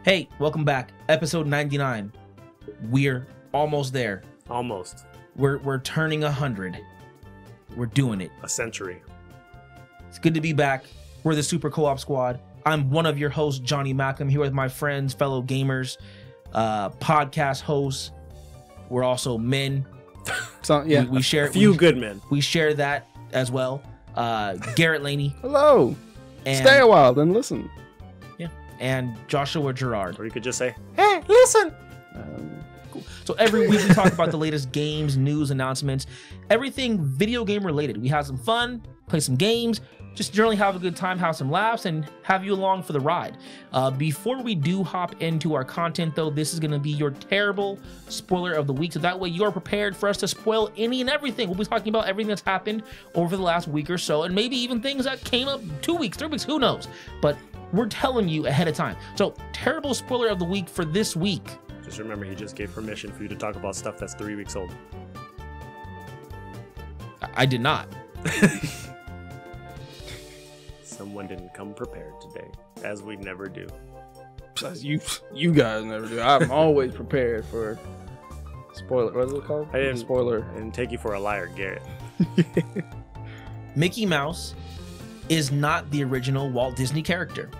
Hey, welcome back. Episode 99. We're almost there. Almost. We're turning 100. We're doing it. A century. It's good to be back. We're the Super Co-op Squad. I'm one of your hosts, Johnny Malcolm, here with my friends, fellow gamers, podcast hosts. We're also men. So, yeah, we share a few good men. We share that as well. Garrett Laney. Hello. And, stay a while, then listen. Yeah. And Joshua Gerard. Or you could just say, hey, listen. Cool. So every week we talk about the latest games, news, announcements, everything video game related. We have some fun, play some games, just generally have a good time, have some laughs, and have you along for the ride. Before we do hop into our content, though, this is going to be your terrible spoiler of the week, so that way you are prepared for us to spoil any and everything. We'll be talking about everything that's happened over the last week or so, and maybe even things that came up 2 weeks, 3 weeks, who knows? But we're telling you ahead of time. So, terrible spoiler of the week for this week. Just remember, he just gave permission for you to talk about stuff that's 3 weeks old. I did not. Someone didn't come prepared today, as we never do. You guys never do. I'm always prepared for spoiler. What is it called? I didn't Spoiler. And take you for a liar, Garrett. Mickey Mouse is not the original Walt Disney character.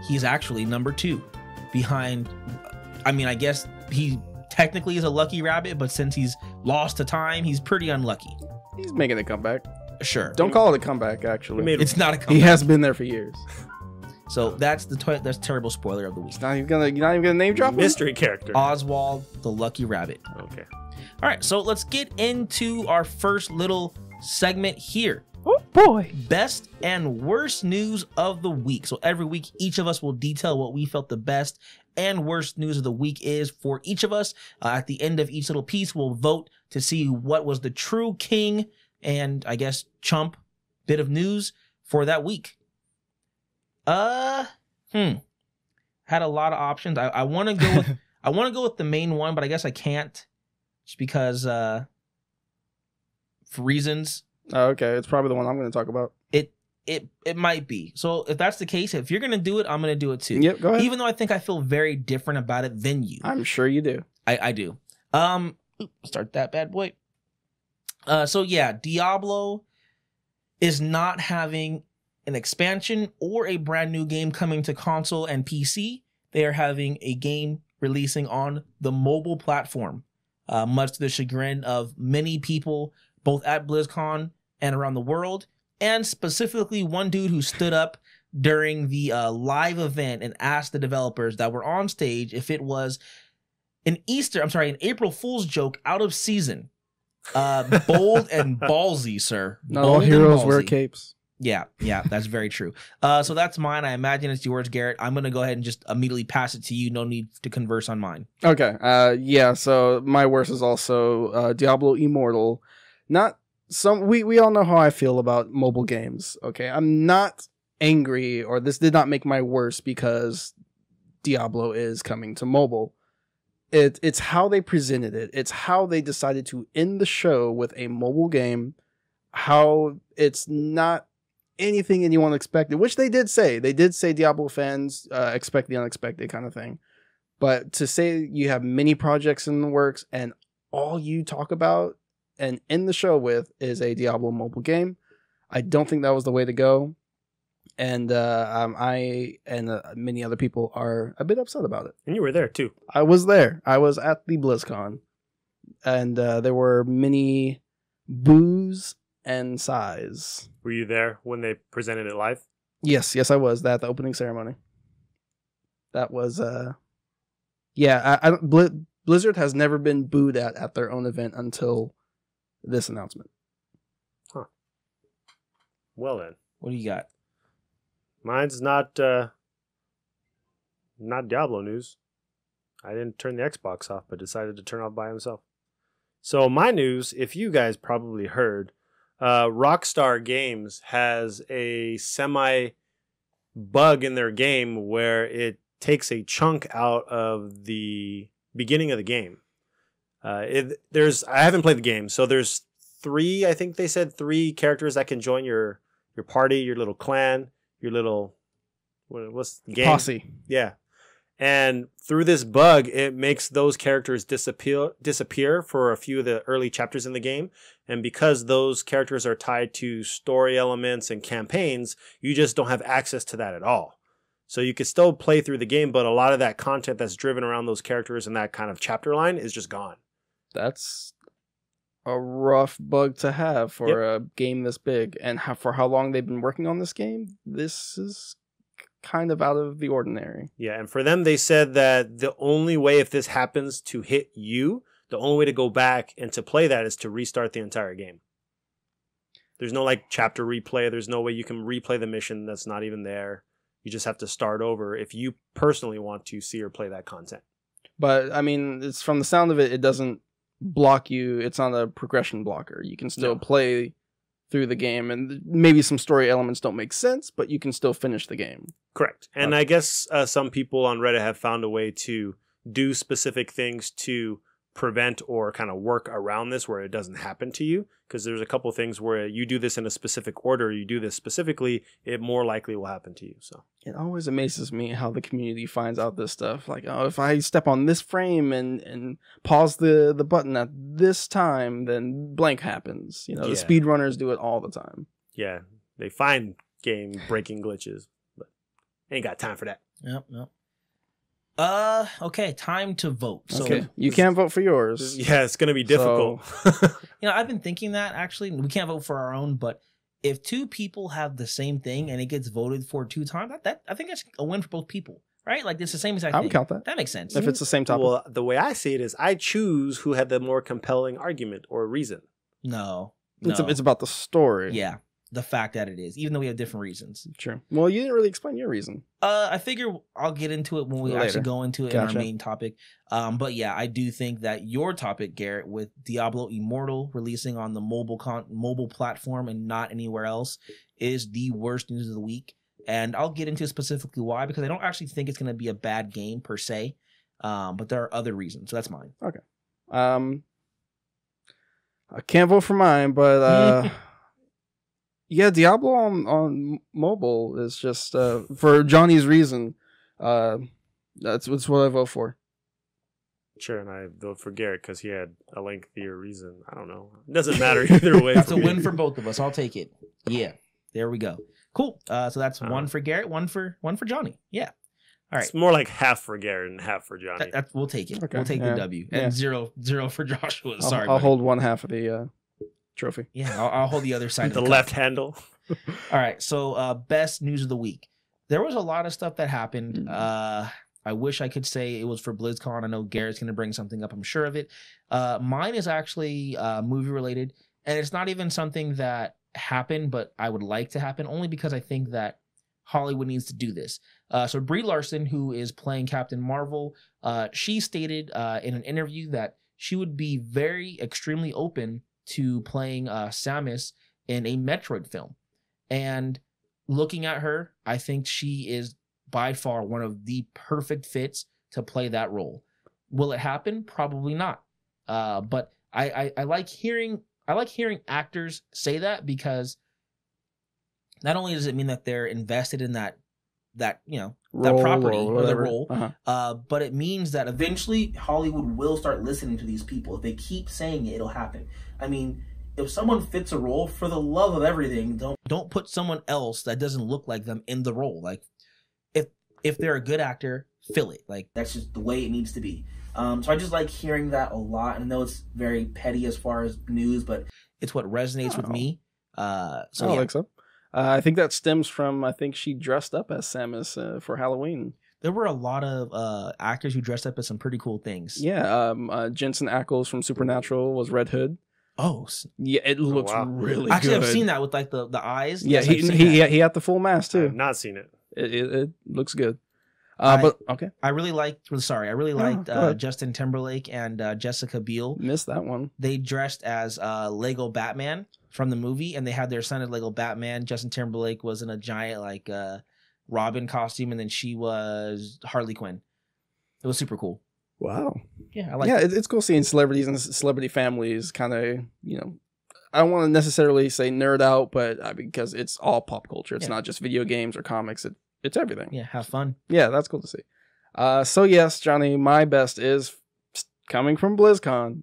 He's actually number 2 behind. I mean, I guess he technically is a lucky rabbit, but since he's lost to time, he's pretty unlucky. He's making a comeback. Sure. Don't call it a comeback, actually. It's not a comeback. He has been there for years. So that's that's terrible spoiler of the week. You're not even gonna name drop him? Mystery character. Oswald the Lucky Rabbit. Okay. All right, so let's get into our first little segment here. Oh boy. Best and worst news of the week. So every week, each of us will detail what we felt the best and worst news of the week is for each of us. At the end of each little piece, we'll vote to see what was the true king and I guess chump bit of news for that week. Had a lot of options. I want to go with I want to go with the main one, but I guess I can't just because for reasons. Oh, okay, it's probably the one I'm going to talk about. It might be. So if that's the case, if you're going to do it, I'm going to do it too. Yep, go ahead. Even though I think I feel very different about it than you. I'm sure you do. I do. Start that bad boy. So yeah, Diablo is not having an expansion or a brand new game coming to console and PC. They are having a game releasing on the mobile platform, much to the chagrin of many people, both at Blizzcon and around the world, and specifically one dude who stood up during the live event and asked the developers that were on stage if it was an April Fool's joke out of season. Bold and ballsy, sir. Not all heroes wear capes. Yeah, that's very true. So that's mine. I imagine it's yours, Garrett. I'm going to go ahead and just immediately pass it to you. No need to converse on mine. Okay. Yeah, so my worst is also Diablo Immortal. We all know how I feel about mobile games. Okay, I'm not angry, or this did not make my worst because Diablo is coming to mobile. It's how they presented it. It's how they decided to end the show with a mobile game. How it's not anything anyone expected, which they did say. They did say Diablo fans expect the unexpected kind of thing. But to say you have many projects in the works and all you talk about and end the show with is a Diablo mobile game, I don't think that was the way to go. And I and many other people are a bit upset about it. And you were there too. I was there. I was at the BlizzCon, and there were many boos and sighs. Were you there when they presented it live? Yes, I was at the opening ceremony. That was Blizzard has never been booed at their own event until this announcement. Huh. Well then, What do you got? mine's not Diablo news. I didn't turn the Xbox off, but decided to turn off by himself. So my news, if you guys probably heard, Rockstar Games has a semi-bug in their game where it takes a chunk out of the beginning of the game. I haven't played the game, so there's 3, I think they said 3 characters that can join your party, your little clan, your little what's the game? Posse. Yeah. And through this bug, it makes those characters disappear for a few of the early chapters in the game. And because those characters are tied to story elements and campaigns, you just don't have access to that at all. So you can still play through the game, but a lot of that content that's driven around those characters and that kind of chapter line is just gone. That's a rough bug to have for a game this big. And for how long they've been working on this game, this is kind of out of the ordinary. Yeah, and for them, they said that the only way, if this happens to hit you, the only way to go back and to play that is to restart the entire game. There's no like chapter replay. There's no way you can replay the mission that's not even there. You just have to start over if you personally want to see or play that content. But I mean, it's from the sound of it, it doesn't block you. It's not a progression blocker. You can still play through the game, and maybe some story elements don't make sense, but you can still finish the game. Correct. And I guess some people on Reddit have found a way to do specific things to prevent or kind of work around this where it doesn't happen to you, because there's a couple things where you do this in a specific order, you do this specifically, it more likely will happen to you. So it always amazes me how the community finds out this stuff. Like, oh, if I step on this frame and pause the button at this time, then blank happens. You know, the speedrunners do it all the time. Yeah, they find game breaking glitches, but ain't got time for that. Yep. Okay, time to vote. So okay, you can't vote for yours. Yeah, it's gonna be difficult. You know, I've been thinking that actually we can't vote for our own, but if two people have the same thing and it gets voted for 2 times, that I think that's a win for both people, right? Like it's the same exact thing. I would count that. That makes sense. If it's the same topic. Well, the way I see it is I choose who had the more compelling argument or reason. No. It's about the story. Yeah. The fact that it is, even though we have different reasons. True. Well, you didn't really explain your reason. I figure I'll get into it when we actually go into it in our main topic. But yeah, I do think that your topic, Garrett, with Diablo Immortal releasing on the mobile platform and not anywhere else, is the worst news of the week. And I'll get into specifically why, because I don't actually think it's going to be a bad game per se. But there are other reasons. So that's mine. Okay. I can't vote for mine, but yeah, Diablo on mobile is just for Johnny's reason. That's what I vote for. Sure, and I vote for Garrett because he had a lengthier reason. I don't know. It doesn't matter either way. That's a win for both of us. I'll take it. Yeah, there we go. Cool. So that's 1 for Garrett, one for Johnny. Yeah. All right. It's more like half for Garrett and half for Johnny. We'll take it. Okay. We'll take the W. And zero for Joshua. Sorry. I'll hold one half of the trophy. Yeah, I'll hold the other side of the left handle. All right, so best news of the week. There was a lot of stuff that happened. I wish I could say it was for BlizzCon. I know Garrett's going to bring something up. I'm sure of it. Mine is actually movie related, and it's not even something that happened, but I would like to happen only because I think that Hollywood needs to do this. So Brie Larson, who is playing Captain Marvel, she stated in an interview that she would be extremely open to playing Samus in a Metroid film. And looking at her, I think she is by far one of the perfect fits to play that role. Will it happen? Probably not. But I like hearing actors say that, because not only does it mean that they're invested in that property or the role, but it means that eventually Hollywood will start listening to these people. If they keep saying it, it'll happen. I mean, if someone fits a role, for the love of everything, don't put someone else that doesn't look like them in the role. Like, if they're a good actor, fill it. Like, that's just the way it needs to be. So I just like hearing that a lot. And I know it's very petty as far as news, but it's what resonates with me. I don't think so. I think that stems from, I think she dressed up as Samus for Halloween. There were a lot of actors who dressed up as some pretty cool things. Yeah, Jensen Ackles from Supernatural was Red Hood. Oh, yeah, it looks really good. Actually, I've seen that with like the eyes. Yeah, yes, he had the full mask too. I've not seen it. It looks good. But okay. I really liked Justin Timberlake and Jessica Biel. Missed that one. They dressed as Lego Batman from the movie, and they had their son as Lego Batman. Justin Timberlake was in a giant Robin costume, and then she was Harley Quinn. It was super cool. Wow. Yeah, I like. Yeah, it's cool seeing celebrities and celebrity families kind of, I don't want to necessarily say nerd out, but because it's all pop culture. It's not just video games or comics. It's everything. Yeah, have fun. Yeah, that's cool to see. So yes, Johnny, my best is coming from BlizzCon.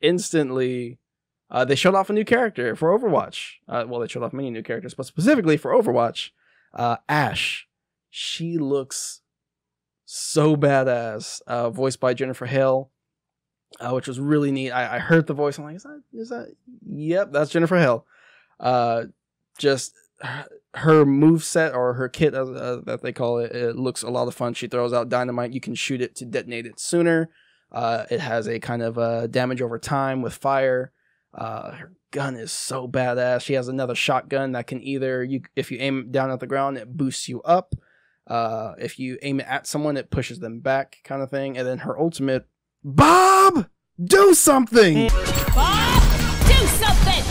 Instantly, they showed off a new character for Overwatch. Well, they showed off many new characters, but specifically for Overwatch, Ashe. She looks so badass, voiced by Jennifer Hale, which was really neat. I heard the voice. I'm like, is that? Yep, that's Jennifer Hale. Just her move set, or her kit, that they call it, it looks a lot of fun. She throws out dynamite. You can shoot it to detonate it sooner. It has a kind of damage over time with fire. Her gun is so badass. She has another shotgun that can either, if you aim it down at the ground, it boosts you up. If you aim it at someone, it pushes them back, kind of thing. And then her ultimate, Bob, do something! Bob, do something!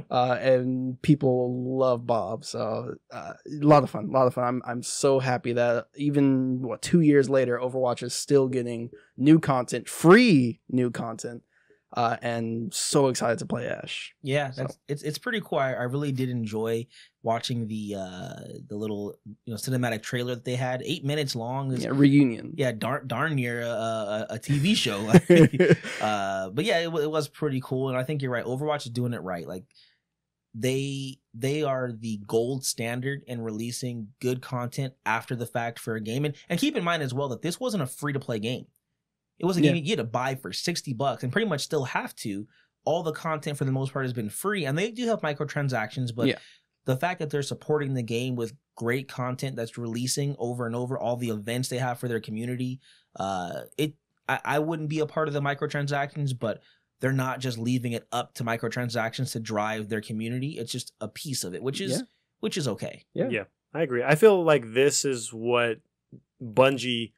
And people love Bob, so a lot of fun. I'm so happy that even 2 years later, Overwatch is still getting new content, free new content, and so excited to play Ashe. Yeah, it's pretty cool. I really did enjoy watching the little cinematic trailer that they had. 8 minutes long. Yeah, reunion. Yeah, darn near a TV show. But yeah, it was pretty cool, and I think you're right. Overwatch is doing it right. Like they are the gold standard in releasing good content after the fact for a game, and keep in mind as well that this wasn't a free to play game. It was a game you had to buy for $60 and pretty much still have to. All the content for the most part has been free, and they do have microtransactions, but the fact that they're supporting the game with great content that's releasing over and over, all the events they have for their community, I wouldn't be a part of the microtransactions, but they're not just leaving it up to microtransactions to drive their community. It's just a piece of it, which is okay. Yeah, I agree. I feel like this is what Bungie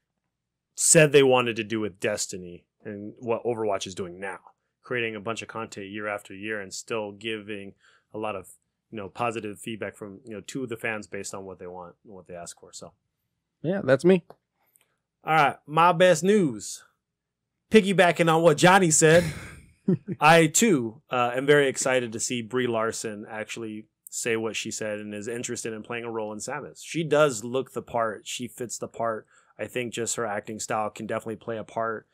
said they wanted to do with Destiny, and what Overwatch is doing now, creating a bunch of content year after year and still giving a lot of positive feedback from to the fans based on what they want and what they ask for. So yeah, that's me. All right, my best news, piggybacking on what Johnny said. I too am very excited to see Brie Larson actually say what she said and is interested in playing a role in Samus. She does look the part. She fits the part. I think just her acting style can definitely play a part,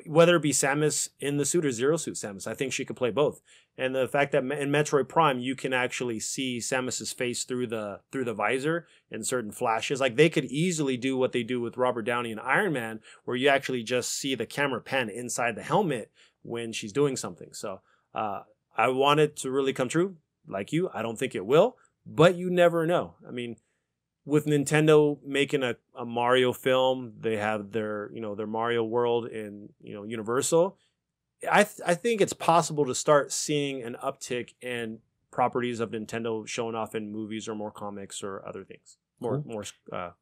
whether it be Samus in the suit or Zero Suit Samus. I think she could play both. And the fact that in Metroid Prime, you can actually see Samus's face through the visor in certain flashes. Like, they could easily do what they do with Robert Downey and Iron Man, where you actually just see the camera pan inside the helmet when she's doing something. So I want it to really come true. Like you, I don't think it will, but you never know. I mean, with Nintendo making a Mario film, they have their Mario World in Universal. I think it's possible to start seeing an uptick in properties of Nintendo showing off in movies or more comics or other things, more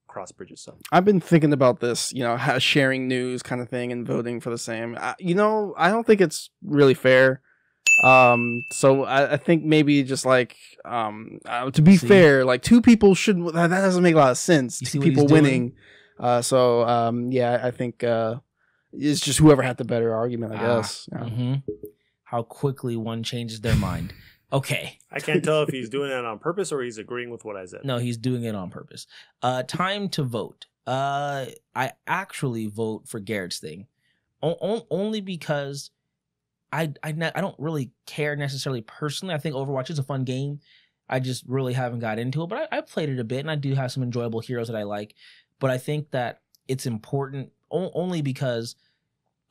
cross bridges. So I've been thinking about this, sharing news kind of thing and voting for the same. I don't think it's really fair. So I think maybe just to be fair, like two people should, that doesn't make a lot of sense. Two people winning. I think it's just whoever had the better argument, I guess. Yeah. Mm-hmm. How quickly one changes their mind. Okay. I can't tell if he's doing that on purpose or he's agreeing with what I said. No, he's doing it on purpose. Time to vote. I actually vote for Garrett's thing. Only because I don't really care necessarily personally. I think Overwatch is a fun game. I just really haven't got into it, but I played it a bit, and I do have some enjoyable heroes that I like. But I think that it's important only because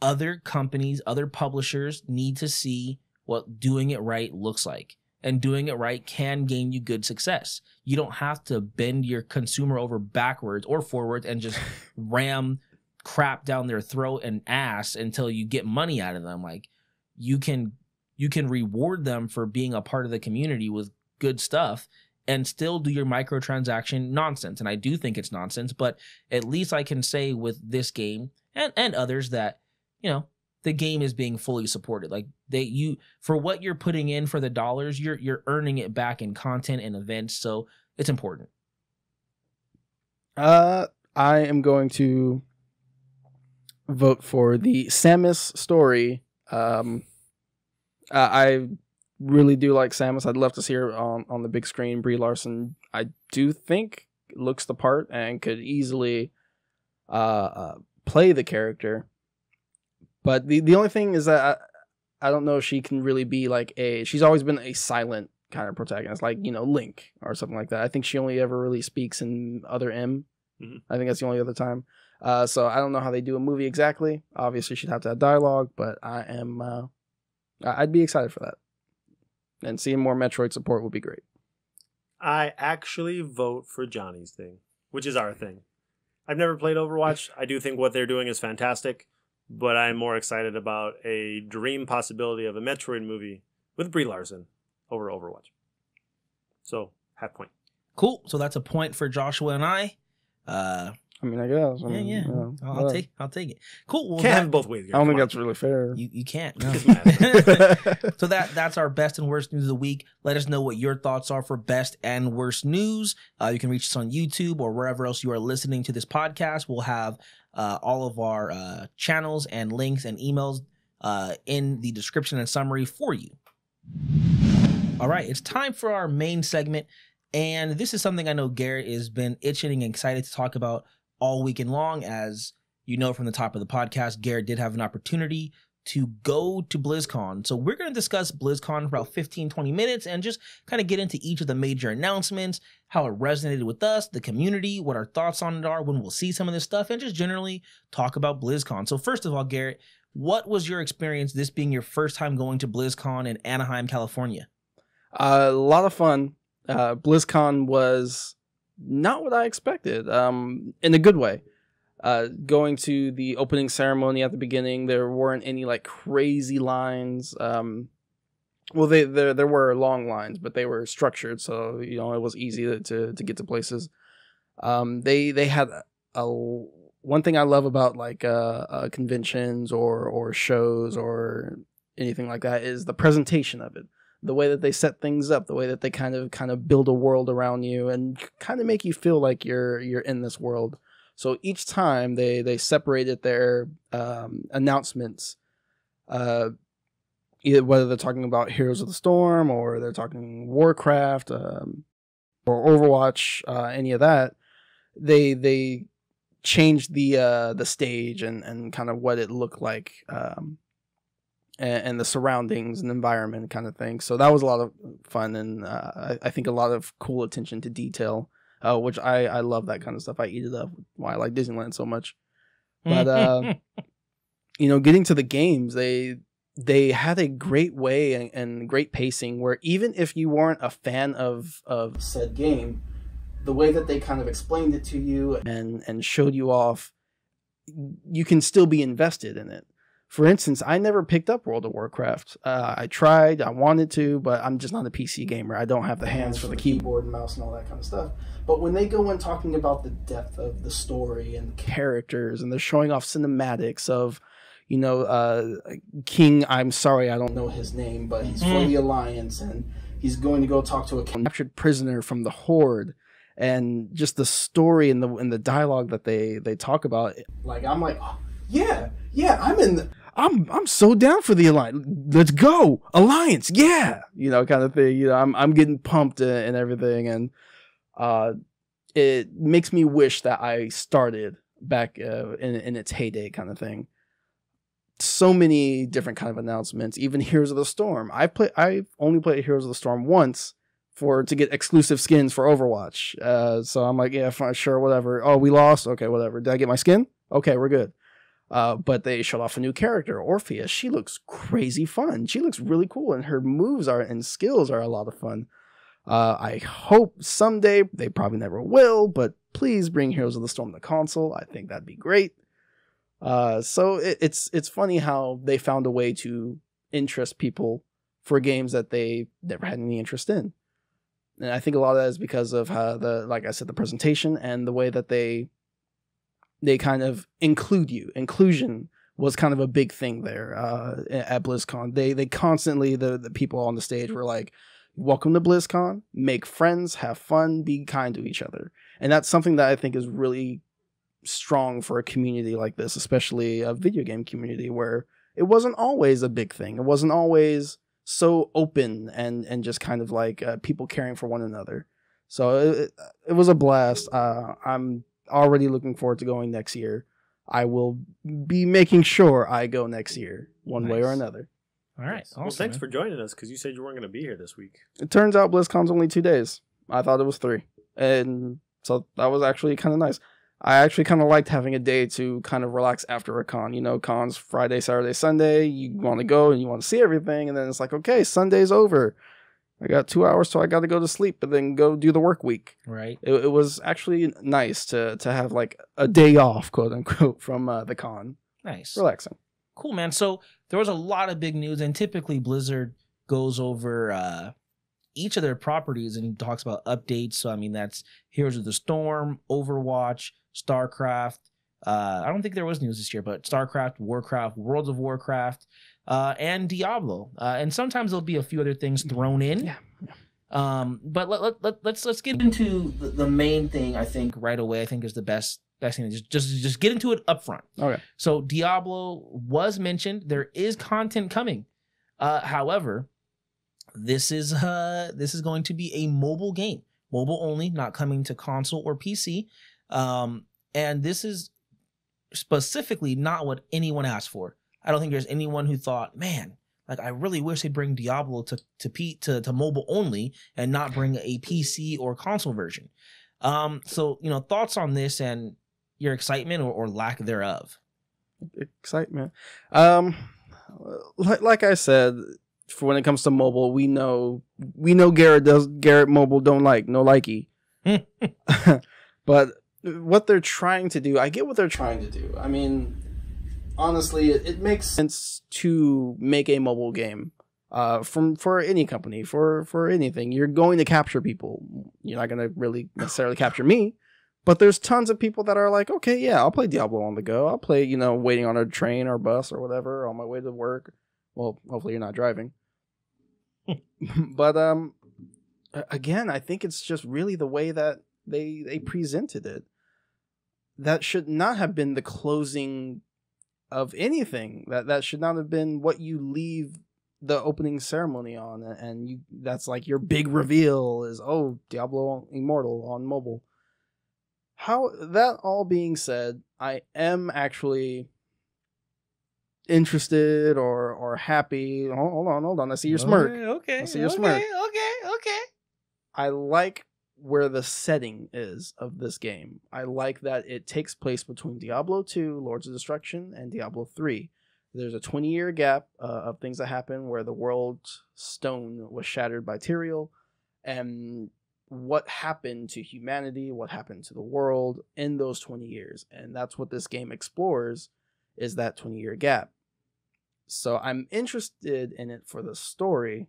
other companies, other publishers need to see what doing it right looks like. And doing it right can gain you good success. You don't have to bend your consumer over backwards or forwards and just ram crap down their throat and ass until you get money out of them. Like, you can reward them for being a part of the community with good stuff and still do your microtransaction nonsense. And I do think it's nonsense, but at least I can say with this game and others that, the game is being fully supported. Like, for what you're putting in for the dollars, you're earning it back in content and events. So it's important. I am going to vote for the Samus story. I really do like Samus. I'd love to see her on the big screen. Brie Larson, I do think looks the part and could easily play the character. But the only thing is that I don't know if she can really be like she's always been a silent kind of protagonist, like, you know, Link or something like that. I think she only ever really speaks in Other M. Mm-hmm. I think that's the only other time. So I don't know how they do a movie exactly. Obviously, she'd have to have dialogue, but I'd be excited for that. And seeing more Metroid support would be great. I actually vote for Johnny's thing, which is our thing. I've never played Overwatch. I do think what they're doing is fantastic, but I'm more excited about a dream possibility of a Metroid movie with Brie Larson over Overwatch. So, half point. Cool. So that's a point for Joshua and I. I mean, I guess. Yeah. I'll take it. Cool. Well, can't have it both ways. I don't think that's really fair. You can't. No. So that's our best and worst news of the week. Let us know what your thoughts are for best and worst news. You can reach us on YouTube or wherever else you are listening to this podcast. We'll have all of our channels and links and emails in the description and summary for you. All right, it's time for our main segment. And this is something I know Garrett has been itching and excited to talk about all weekend long. As you know from the top of the podcast, Garrett did have an opportunity to go to Blizzcon. So we're going to discuss Blizzcon for about 15-20 minutes and just kind of get into each of the major announcements, how it resonated with us, the community, what our thoughts on it are, when we'll see some of this stuff, and just generally talk about Blizzcon. So first of all, Garrett, what was your experience, this being your first time going to Blizzcon in Anaheim, California? A lot of fun. BlizzCon was not what I expected, in a good way. Going to the opening ceremony at the beginning, there weren't any like crazy lines. Well, there were long lines, but they were structured, so you know it was easy to get to places. They had one thing I love about like conventions or shows or anything like that is the presentation of it. The way that they set things up, the way that they kind of build a world around you and kind of make you feel like you're in this world. So each time they separated their announcements, either whether they're talking about Heroes of the Storm or they're talking Warcraft or Overwatch, any of that, they changed the stage and kind of what it looked like. And the surroundings and environment kind of thing. So that was a lot of fun, and I think a lot of cool attention to detail, which I love that kind of stuff. I eat it up. Why I like Disneyland so much. But you know, getting to the games, they had a great way and great pacing where even if you weren't a fan of said game, the way that they kind of explained it to you and showed you off, you can still be invested in it. For instance, I never picked up World of Warcraft. I tried, I wanted to, but I'm just not a PC gamer. I don't have the hands for the keyboard and mouse and all that kind of stuff. But when they go in talking about the depth of the story and the characters, and they're showing off cinematics of, you know, King, I'm sorry, I don't know his name, but he's for the Alliance, and he's going to go talk to a captured prisoner from the Horde, and just the story and the dialogue that they talk about. Like, I'm like, oh, yeah, I'm so down for the Alliance. Let's go, Alliance, yeah, you know, kind of thing. You know, I'm getting pumped and everything, and it makes me wish that I started back in its heyday, kind of thing. So many different kind of announcements. Even Heroes of the Storm. I've only played Heroes of the Storm once to get exclusive skins for Overwatch. So I'm like, yeah, fine, sure, whatever. Oh, we lost. Okay, whatever. Did I get my skin? Okay, we're good. But they showed off a new character, Orpheus. She looks crazy fun. She looks really cool, and her moves and skills are a lot of fun. I hope someday, they probably never will, but please bring Heroes of the Storm to console. I think that'd be great. So it's funny how they found a way to interest people for games that they never had any interest in. And I think a lot of that is because of how like I said, the presentation and the way that they kind of include you. Inclusion was kind of a big thing there at BlizzCon. They constantly, the people on the stage were like, welcome to BlizzCon, make friends, have fun, be kind to each other. And that's something that I think is really strong for a community like this, especially a video game community where it wasn't always a big thing. It wasn't always so open and just kind of like people caring for one another. So it was a blast. I'm already looking forward to going next year. I will be making sure I go next year, one way or Nice. another. All right. Awesome, Well, thanks man. for joining us because you said you weren't going to be here this week. It turns out BlizzCon's only 2 days. I thought it was 3. And so that was actually kind of nice. I actually kind of liked having a day to kind of relax after a con. You know, cons Friday, Saturday, Sunday. You want to go and you want to see everything. And then it's like, okay, Sunday's over. I got 2 hours, so I got to go to sleep and then go do the work week. Right. It was actually nice to have like a day off, quote unquote, from the con. Nice. Relaxing. Cool, man. So there was a lot of big news, and typically Blizzard goes over each of their properties and talks about updates. So I mean, that's Heroes of the Storm, Overwatch, StarCraft. I don't think there was news this year, but StarCraft, Warcraft, World of Warcraft, and Diablo. And sometimes there'll be a few other things thrown in. Yeah. But let's get into the main thing. I think right away. I think is the best thing. Just get into it up front. Okay. So Diablo was mentioned. There is content coming. However, this is going to be a mobile game, mobile only, not coming to console or PC. And this is specifically not what anyone asked for. I don't think there's anyone who thought, man, like I really wish they bring Diablo to mobile only and not bring a PC or console version. So thoughts on this and your excitement or lack thereof. Excitement. Like I said, for when it comes to mobile, we know Garrett mobile don't like, no likey. But what they're trying to do, I get what they're trying to do. I mean, honestly, it makes sense to make a mobile game for any company, for anything. You're going to capture people. You're not going to really necessarily capture me, but there's tons of people that are like, okay, yeah, I'll play Diablo on the go. I'll play, waiting on a train or bus or whatever on my way to work. Well, hopefully you're not driving. But again, I think it's just really the way that they presented it. That should not have been the closing of anything. That should not have been what you leave the opening ceremony on, and that's like your big reveal is, oh, Diablo Immortal on mobile. How that all being said, I am actually interested or happy. Hold on. I see your smirk. Okay. I see your smirk. Okay. I like where the setting is of this game. I like that it takes place between Diablo 2, Lords of Destruction, and Diablo 3. There's a 20-year gap of things that happen where the world's stone was shattered by Tyrael, and what happened to humanity, what happened to the world in those 20 years. And that's what this game explores, is that 20-year gap. So I'm interested in it for the story.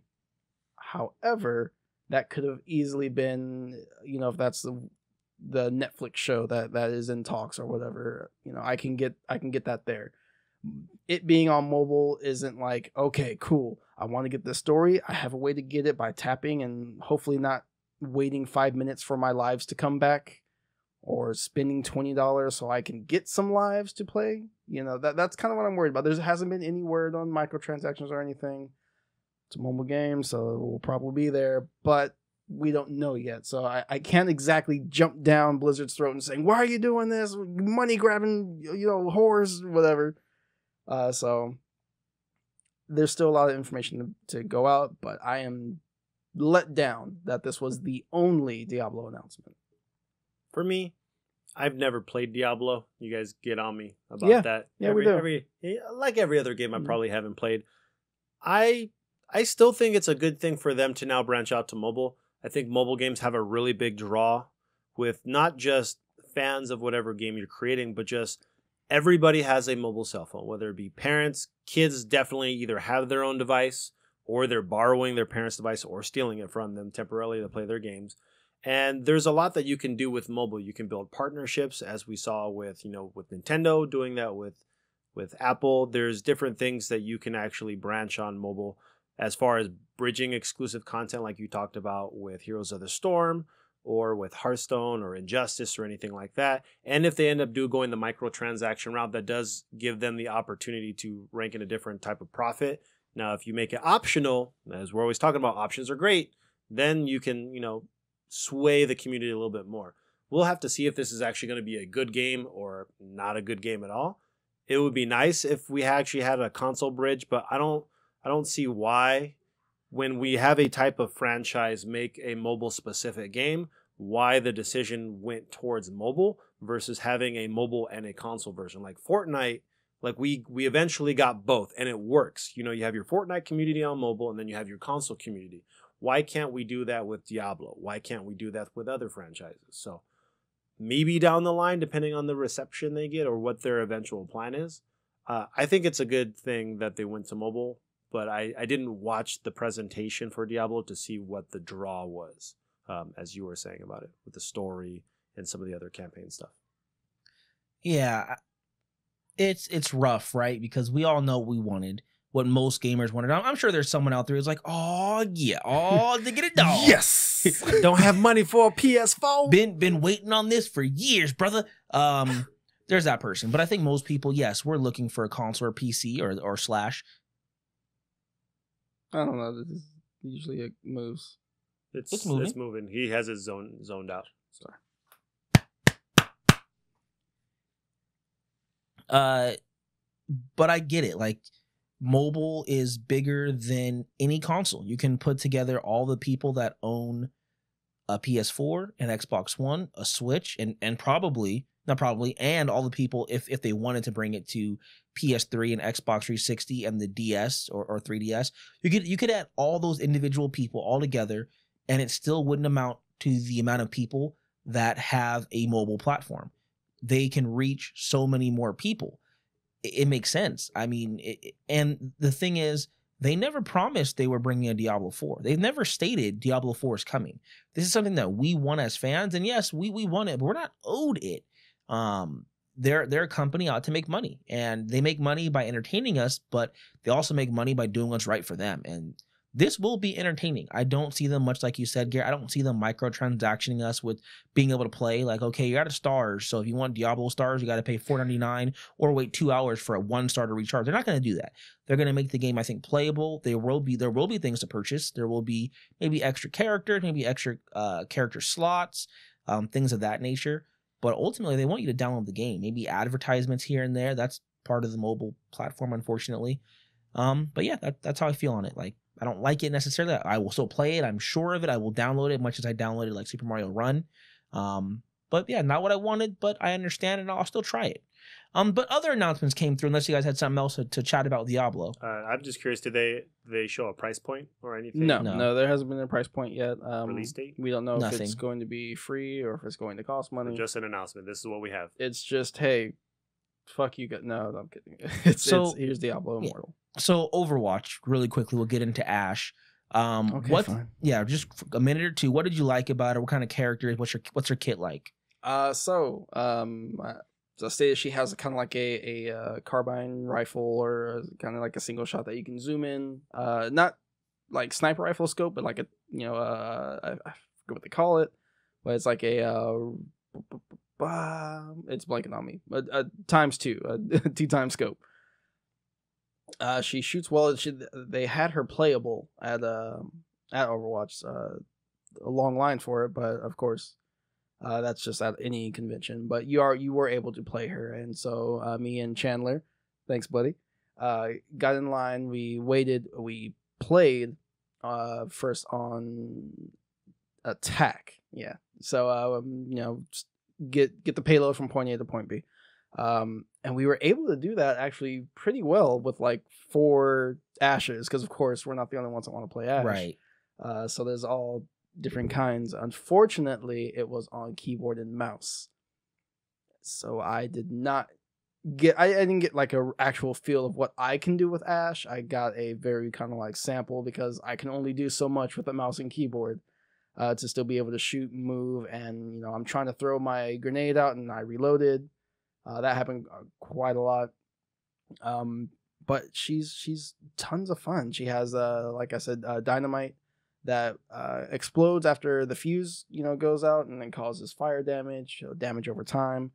However, that could have easily been, if that's the Netflix show that is in talks or whatever, I can get that there. It being on mobile isn't like, okay, cool, I want to get this story. I have a way to get it by tapping and hopefully not waiting 5 minutes for my lives to come back or spending $20 so I can get some lives to play. That's kind of what I'm worried about. There hasn't been any word on microtransactions or anything. It's a mobile game, so it will probably be there, but we don't know yet. So I can't exactly jump down Blizzard's throat and saying, why are you doing this? Money grabbing, whores, whatever. So there's still a lot of information to go out, but I am let down that this was the only Diablo announcement. For me, I've never played Diablo. You guys get on me about that. Yeah, we do. Like every other game I probably haven't played. I still think it's a good thing for them to now branch out to mobile. I think mobile games have a really big draw with not just fans of whatever game you're creating, but just everybody has a mobile cell phone, whether it be parents, kids definitely either have their own device or they're borrowing their parents' device or stealing it from them temporarily to play their games. And there's a lot that you can do with mobile. You can build partnerships, as we saw with Nintendo doing that with Apple. There's different things that you can actually branch on mobile as far as bridging exclusive content like you talked about with Heroes of the Storm or with Hearthstone or Injustice or anything like that. And if they end up going the microtransaction route, that does give them the opportunity to rank in a different type of profit. Now, if you make it optional, as we're always talking about, options are great, then you can, sway the community a little bit more. We'll have to see if this is actually going to be a good game or not a good game at all. It would be nice if we actually had a console bridge, but I don't see why, when we have a type of franchise make a mobile specific game, why the decision went towards mobile versus having a mobile and a console version. Like Fortnite, like we eventually got both and it works. You know, you have your Fortnite community on mobile and then you have your console community. Why can't we do that with Diablo? Why can't we do that with other franchises? So maybe down the line, depending on the reception they get or what their eventual plan is. I think it's a good thing that they went to mobile, but I didn't watch the presentation for Diablo to see what the draw was, as you were saying about it, with the story and some of the other campaign stuff. Yeah, it's rough, right? Because we all know we wanted what most gamers wanted. I'm sure there's someone out there who's like, oh yeah, oh they get it done. Yes. Don't have money for a PS4. Been waiting on this for years, brother. There's that person, but I think most people, yes, we're looking for a console or PC or slash. I don't know. This is usually it moves. It's moving. He has his zoned out. Sorry. But I get it. Like, mobile is bigger than any console. You can put together all the people that own a PS4, an Xbox One, a Switch, and all the people if they wanted to bring it to PS3 and Xbox 360 and the DS or 3DS. You could add all those individual people all together, and it still wouldn't amount to the amount of people that have a mobile platform. They can reach so many more people. It makes sense. I mean, and the thing is, they never promised they were bringing a Diablo 4. They've never stated Diablo 4 is coming. This is something that we want as fans, and yes, we want it, but we're not owed it. They're a company out to make money, and they make money by entertaining us, but they also make money by doing what's right for them. And this will be entertaining. I don't see them, much like you said, Garrett, I don't see them microtransactioning us with being able to play like, okay, you're out of stars, so if you want Diablo stars, you got to pay $4.99 or wait 2 hours for a 1 star to recharge. They're not going to do that. They're going to make the game, I think, playable. There will be things to purchase. There will be maybe extra characters, maybe extra character slots, things of that nature. But ultimately, they want you to download the game. Maybe advertisements here and there. That's part of the mobile platform, unfortunately. But yeah, that's how I feel on it. Like, I don't like it necessarily. I will still play it. I'm sure of it. I will download it, much as I downloaded like Super Mario Run. But yeah, not what I wanted, but I understand and I'll still try it. But other announcements came through, unless you guys had something else to chat about Diablo. I'm just curious, did they show a price point or anything? No, there hasn't been a price point yet. Release date? We don't know Nothing. if it's going to be free or if it's going to cost money. Just an announcement. This is what we have. It's just, hey, fuck you guys. No, I'm kidding. Here's Diablo Immortal. So Overwatch, really quickly, we'll get into Ash. Okay, fine. Yeah, just a minute or two. What did you like about her? What kind of character? What's her kit like? So I stated she has kind of like a carbine rifle or kind of like a single shot that you can zoom in. Not like sniper rifle scope, but like a I forget what they call it, but it's like a it's blanking on me. A times 2, a 2x scope. She shoots well. They had her playable at Overwatch. A long line for it, but of course, that's just at any convention. But you were able to play her, and so me and Chandler, thanks, buddy, got in line. We waited. We played first on attack. Yeah. So just get the payload from point A to point B. And we were able to do that actually pretty well with like 4 Ashes, because of course we're not the only ones that want to play Ash. Right. So there's all different kinds. Unfortunately, it was on keyboard and mouse. So I didn't get like a actual feel of what I can do with Ash. I got a very kind of like sample, because I can only do so much with a mouse and keyboard to still be able to shoot and move. And I'm trying to throw my grenade out and I reloaded. That happened quite a lot. But she's tons of fun. She has, like I said, dynamite that explodes after the fuse, goes out and then causes fire damage, damage over time.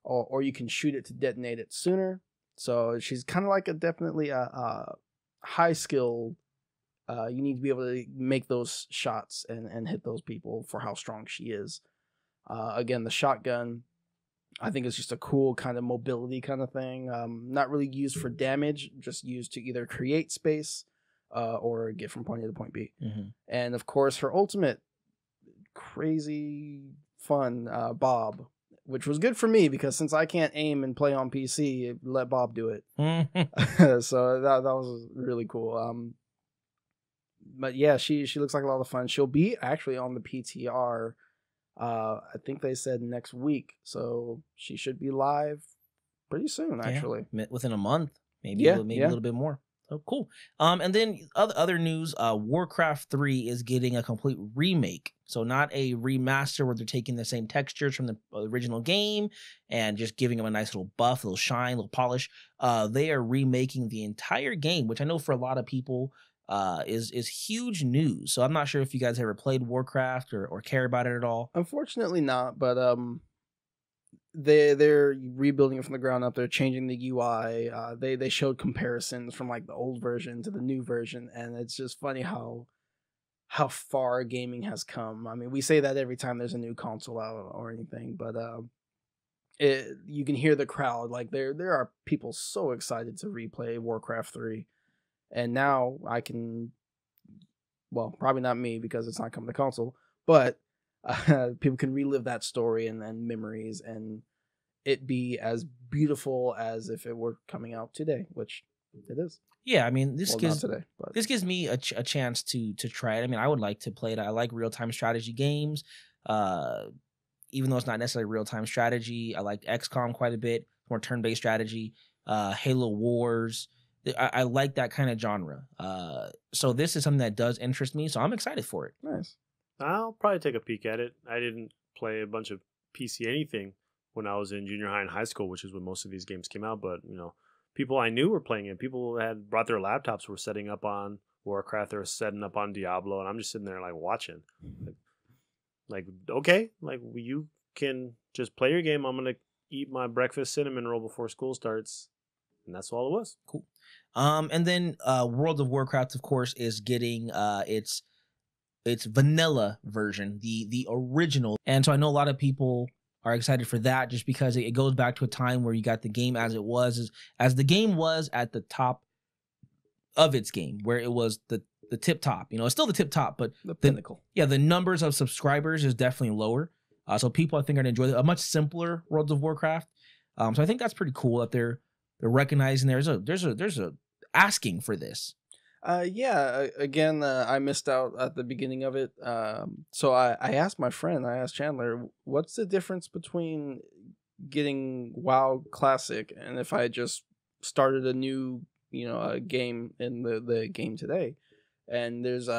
Or you can shoot it to detonate it sooner. So she's kind of like definitely a high-skilled You need to be able to make those shots and hit those people for how strong she is. Again, the shotgun, I think it's just a cool kind of mobility kind of thing. Not really used for damage, just used to either create space or get from point A to point B. Mm-hmm. And of course, her ultimate, crazy fun Bob, which was good for me because since I can't aim and play on PC, let Bob do it. So that was really cool. But yeah, she looks like a lot of fun. She'll be actually on the PTR. I think they said next week, so she should be live pretty soon. Actually, within a month, maybe a little bit more. Oh, cool. And then other news: Warcraft 3 is getting a complete remake. So not a remaster where they're taking the same textures from the original game and just giving them a nice little buff, a little shine, a little polish. They are remaking the entire game, which I know for a lot of people is huge news. So I'm not sure if you guys ever played Warcraft or care about it at all. Unfortunately not, but they're rebuilding it from the ground up. They're changing the UI. They showed comparisons from like the old version to the new version, and it's just funny how far gaming has come. I mean, we say that every time there's a new console out or anything, but you can hear the crowd. Like there are people so excited to replay Warcraft 3. And now I can, well, probably not me because it's not coming to console, but people can relive that story and memories and it be as beautiful as if it were coming out today, which it is. Yeah, I mean, this gives me a chance to try it. I mean, I would like to play it. I like real-time strategy games, even though it's not necessarily real-time strategy. I like XCOM quite a bit, more turn-based strategy, Halo Wars. I like that kind of genre. So this is something that does interest me, so I'm excited for it. Nice. I'll probably take a peek at it. I didn't play a bunch of PC anything when I was in junior high and high school, which is when most of these games came out. But, people I knew were playing it. People had brought their laptops, were setting up on Warcraft, they were setting up on Diablo, and I'm just sitting there like watching. Like okay, like you can just play your game. I'm going to eat my breakfast cinnamon roll before school starts. And that's all it was. Cool. And then World of Warcraft, of course, is getting its vanilla version, the original. And so I know a lot of people are excited for that just because it goes back to a time where you got the game as it was, as the game was at the top of its game, where it was the tip top. It's still the tip top, but the pinnacle. The numbers of subscribers is definitely lower. So people, I think, are going to enjoy a much simpler World of Warcraft. So I think that's pretty cool that they're recognizing there's a asking for this. Again, I missed out at the beginning of it. So I asked my friend, I asked Chandler, what's the difference between getting WoW Classic and if I just started a new, game in the game today? And there's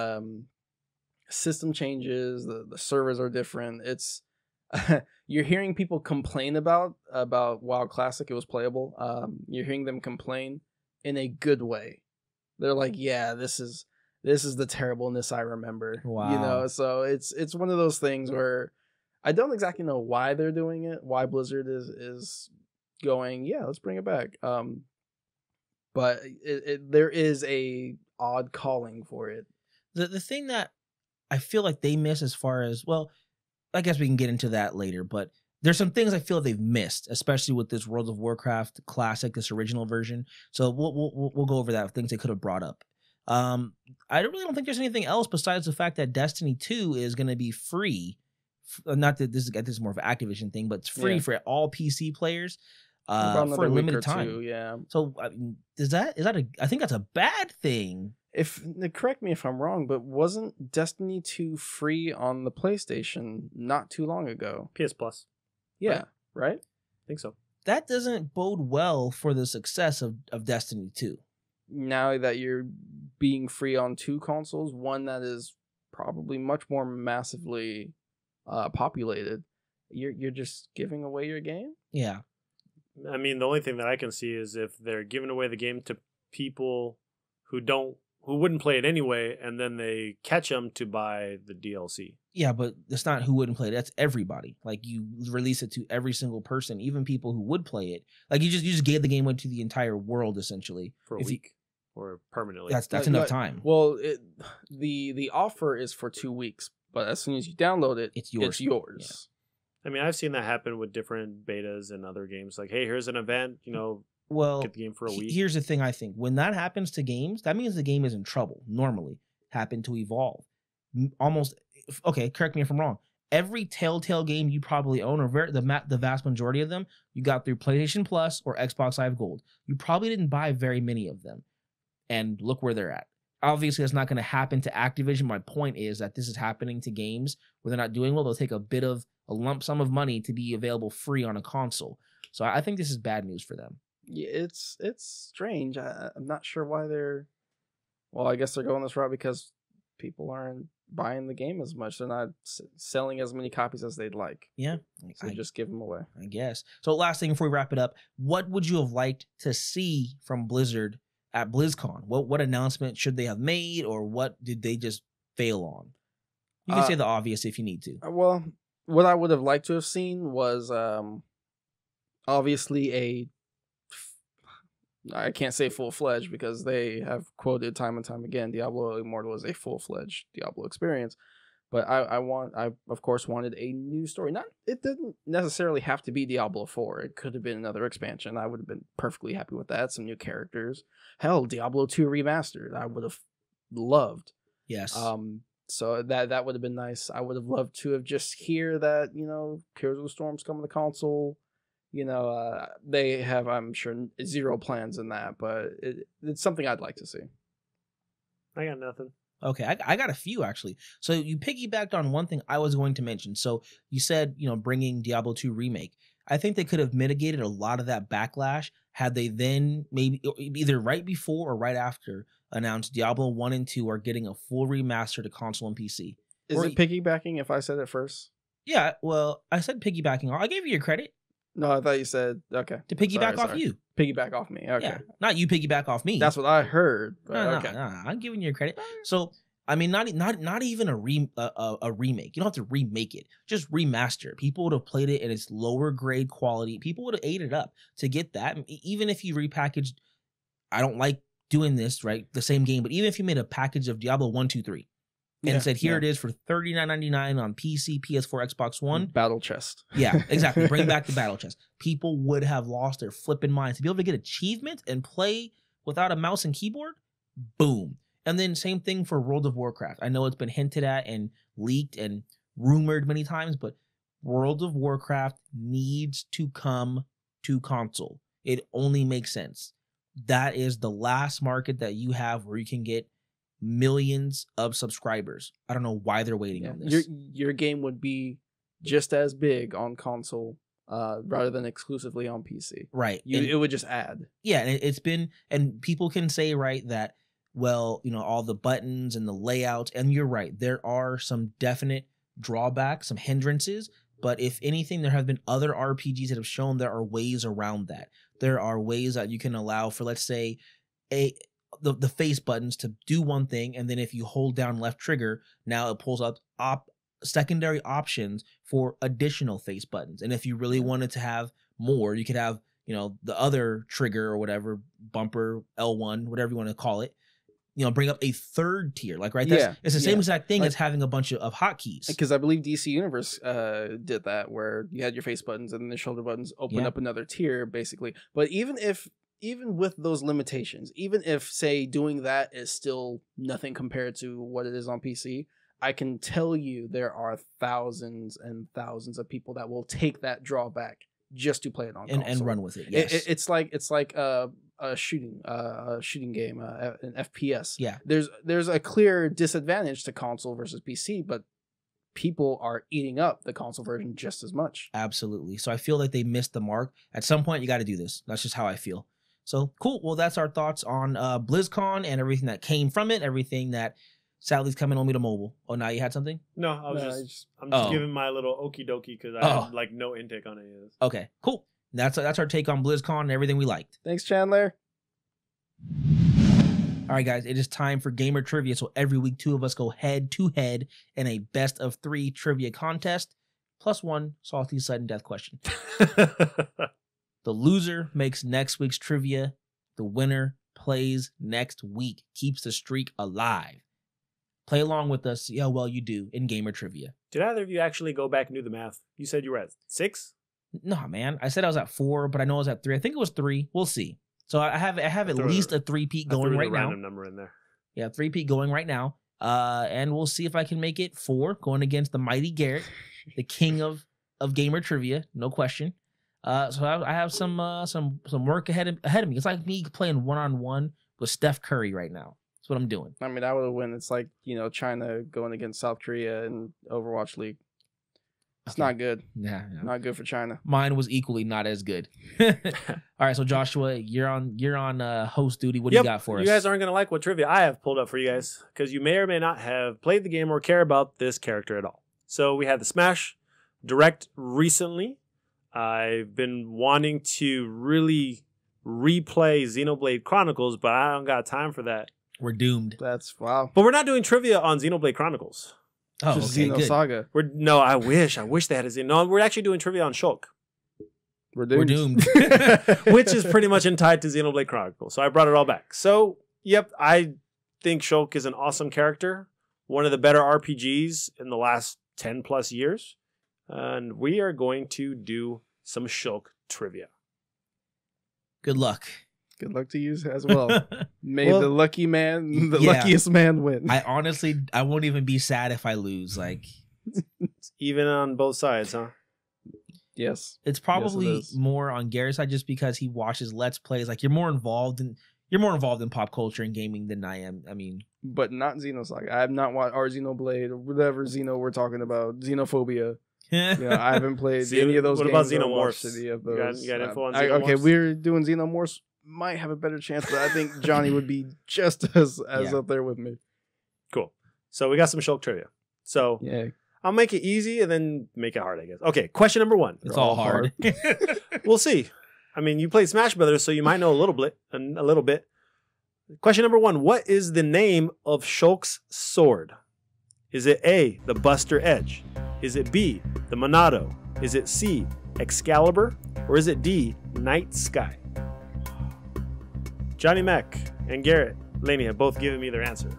system changes, the servers are different. It's you're hearing people complain about WoW Classic. It was playable. You're hearing them complain in a good way. They're like, yeah, this is the terribleness I remember. Wow. So it's one of those things where I don't exactly know why they're doing it, why Blizzard is going, yeah, let's bring it back. But there is a odd calling for it. The thing that I feel like they miss as far as, well, I guess we can get into that later, but there's some things I feel they've missed, especially with this World of Warcraft Classic, this original version. So we'll go over that, things they could have brought up. I really don't think there's anything else besides the fact that Destiny 2 is going to be free. Not that this is more of an Activision thing, but it's free for all PC players for a limited time. Yeah. So I think that's a bad thing. Correct me if I'm wrong, but wasn't Destiny 2 free on the PlayStation not too long ago? PS Plus. Yeah, right? I think so. That doesn't bode well for the success of Destiny 2. Now that you're being free on two consoles, one that is probably much more massively populated, you're just giving away your game? Yeah. I mean, the only thing that I can see is if they're giving away the game to people who wouldn't play it anyway, and then they catch them to buy the DLC. Yeah, but that's not who wouldn't play it. That's everybody. Like, you release it to every single person, even people who would play it. Like, you just gave the game away to the entire world, essentially. For a week. or permanently? That's enough time. Well, the offer is for 2 weeks, but as soon as you download it, It's yours. It's yours. I mean, I've seen that happen with different betas and other games. Like, hey, here's an event, Well, get the game for a week. here's the thing. I think when that happens to games, that means the game is in trouble. Normally, happen to evolve. Almost okay. Correct me if I'm wrong. Every Telltale game you probably own, or the vast majority of them, you got through PlayStation Plus or Xbox Live Gold. You probably didn't buy very many of them, and look where they're at. Obviously, that's not going to happen to Activision. My point is that this is happening to games where they're not doing well. They'll take a lump sum of money to be available free on a console. So I think this is bad news for them. Yeah, it's strange. I'm not sure why they're. Well, I guess they're going this route because people aren't buying the game as much. They're not selling as many copies as they'd like. Yeah, So just give them away. I guess. So last thing before we wrap it up, what would you have liked to see from Blizzard at BlizzCon? What announcement should they have made, or what did they just fail on? You can say the obvious if you need to. Well, what I would have liked to have seen was obviously I can't say full-fledged because they have quoted time and time again Diablo Immortal is a full-fledged Diablo experience. But I of course wanted a new story. It didn't necessarily have to be Diablo 4. It could have been another expansion. I would have been perfectly happy with that. Some new characters. Hell, Diablo 2 remastered. I would have loved. Yes. So that would have been nice. I would have loved to have just hear that, Heroes of the Storm's coming to console. They have, I'm sure, zero plans in that, but it's something I'd like to see. I got nothing. Okay, I got a few actually. So you piggybacked on one thing I was going to mention. So you said, bringing Diablo 2 remake. I think they could have mitigated a lot of that backlash had they then maybe either right before or right after announced Diablo 1 and 2 are getting a full remaster to console and PC. Is it piggybacking if I said it first? Yeah, well, I said piggybacking. I gave you your credit. No, I thought you said, okay. To piggyback off you. Piggyback off me, okay. Yeah, not you piggyback off me. That's what I heard. But No, I'm giving you your credit. So, I mean, not even a remake. You don't have to remake it. Just remaster it. People would have played it in its lower grade quality. People would have ate it up to get that. Even if you repackaged, I don't like doing this, right? The same game, but even if you made a package of Diablo 1, 2, 3 and said, here it is for $39.99 on PC, PS4, Xbox One. Battle chest. Yeah, exactly. Bring back the battle chest. People would have lost their flipping minds. To be able to get achievements and play without a mouse and keyboard, boom. And then same thing for World of Warcraft. I know it's been hinted at and leaked and rumored many times, but World of Warcraft needs to come to console. It only makes sense. That is the last market that you have where you can get millions of subscribers. I don't know why they're waiting on this. Your game would be just as big on console rather than exclusively on PC. Right. It would just add. Yeah, and it's been, and people can say, right, that, well, all the buttons and the layouts, and you're right, there are some definite drawbacks, some hindrances, but if anything, there have been other RPGs that have shown there are ways around that. There are ways that you can allow for, let's say, the face buttons to do one thing, and then if you hold down left trigger, now it pulls up secondary options for additional face buttons. And if you really wanted to have more, you could have, the other trigger or whatever, bumper, L1, whatever you want to call it, bring up a third tier. Like, right? It's the same exact thing as having a bunch of hotkeys. Because I believe DC Universe did that, where you had your face buttons and then the shoulder buttons open up another tier, basically. But even with those limitations, even if, say, doing that is still nothing compared to what it is on PC, I can tell you there are thousands and thousands of people that will take that drawback just to play it on console. And run with it. Yes. It's like a shooting game, an FPS. Yeah. There's a clear disadvantage to console versus PC, but people are eating up the console version just as much. Absolutely. So I feel like they missed the mark. At some point, you got to do this. That's just how I feel. So cool. Well, that's our thoughts on BlizzCon and everything that came from it, everything that sadly is coming only to mobile. Oh, now you had something? No, I'm just giving my little okie dokie because I have like no intake on any of this. Okay, cool. That's our take on BlizzCon and everything we liked. Thanks, Chandler. All right, guys, it is time for gamer trivia. So every week, two of us go head to head in a best of 3 trivia contest, plus one salty sudden death question. The loser makes next week's trivia. The winner plays next week. Keeps the streak alive. Play along with us, see how well you do in gamer trivia. Did either of you actually go back and do the math? You said you were at 6? No, man. I said I was at 4, but I know I was at 3. I think it was 3. We'll see. So I have at least a 3-peat going right now. Random number in there. Yeah, 3-peat going right now. And we'll see if I can make it 4, going against the mighty Garrett, the king of gamer trivia, no question. So I have some work ahead of me. It's like me playing 1-on-1 with Steph Curry right now. That's what I'm doing. I mean, I would win. It's like, China going against South Korea in Overwatch League. It's not good. Yeah. Not good for China. Mine was equally not as good. All right, so Joshua, you're on host duty. What do you got for us? You guys aren't going to like what trivia I have pulled up for you guys because you may or may not have played the game or care about this character at all. So we had the Smash Direct recently. I've been wanting to really replay Xenoblade Chronicles, but I don't got time for that. We're doomed. That's wow. But we're not doing trivia on Xenoblade Chronicles. Oh, Just okay, good. Xenosaga. I wish they had a Xeno. No, we're actually doing trivia on Shulk, We're We're doomed. doomed. which is pretty much tied to Xenoblade Chronicles. So I brought it all back. So, yep, I think Shulk is an awesome character. One of the better RPGs in the last 10 plus years. And we are going to do some Shulk trivia. Good luck. Good luck to you as well. May the luckiest man win. I won't even be sad if I lose. Like, It's even on both sides, huh? Yes. it's probably Yes, it is. more on Garrett's side just because he watches Let's Plays. Like, you're more involved in pop culture and gaming than I am. I mean, But not Xenosaga. I have not watched our Xenoblade or whatever Xeno we're talking about. Xenophobia. I haven't played any of those What games. about or watched Xenomorphs? any of You got- those. you got info on Okay, Xenomorphs? we're doing Xenomorphs. Might have a better chance, but I think Johnny would be just as Yeah. up there with me. Cool. So we got some Shulk trivia. So Yeah. I'll make it easy and then make it hard, I guess. Okay, question number 1. it's all hard. We'll see. I mean, you played Smash Brothers, so you might know a little bit. Question number 1. What is the name of Shulk's sword? Is it A, the Buster Edge? Is it B, the Monado? Is it C, Excalibur? Or is it D, Night Sky? Johnny Mac and Garrett Laney have both given me their answer.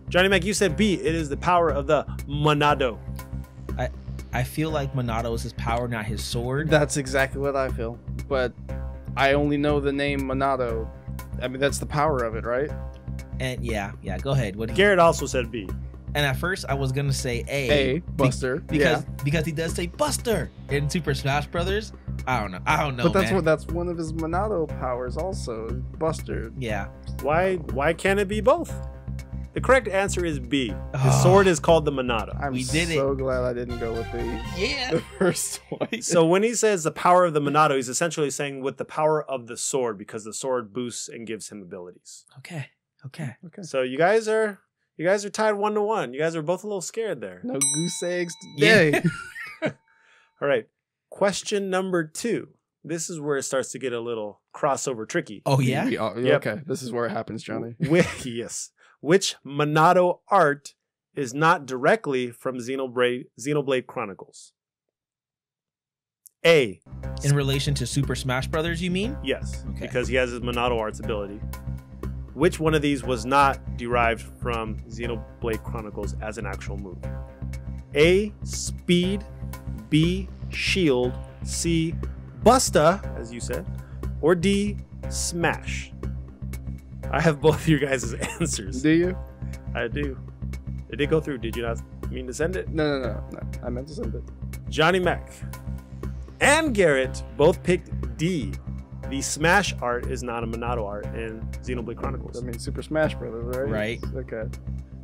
Johnny Mac, you said B. It is the power of the Monado. I feel like Monado is his power, not his sword. That's exactly what I feel. But I only know the name Monado. I mean, that's the power of it, right? And yeah, go ahead. What? Garrett also said B. And at first, I was gonna say A. Buster. Because he does say Buster in Super Smash Brothers. I don't know. But that's one of his Monado powers also. Buster. Yeah. Why can't it be both? The correct answer is B. His Oh. sword is called the Monado. I'm We did so glad I didn't go with Yeah. the first one. So when he says the power of the Monado, he's essentially saying with the power of the sword because the sword boosts and gives him abilities. Okay. Okay. So you guys are tied 1-1. You guys are both a little scared there. No goose eggs Yeah. today. All right. Question number 2. This is where it starts to get a little crossover tricky. Oh yeah. Yep. Okay, this is where it happens, Johnny. Yes. Which Monado art is not directly from Xenoblade Chronicles? A. In relation to Super Smash Brothers, you mean? Yes, Okay. because he has his Monado arts ability. Which one of these was not derived from Xenoblade Chronicles as an actual move? A. Speed. B. Shield. C. Busta, as you said. Or D. Smash. I have both of your guys' answers. Do you? I do. It did go through. Did you not mean to send it? No. I meant to send it. Johnny Mac and Garrett both picked D. The Smash art is not a Monado art in Xenoblade Chronicles. I mean, Super Smash Brothers, right? Right. Okay.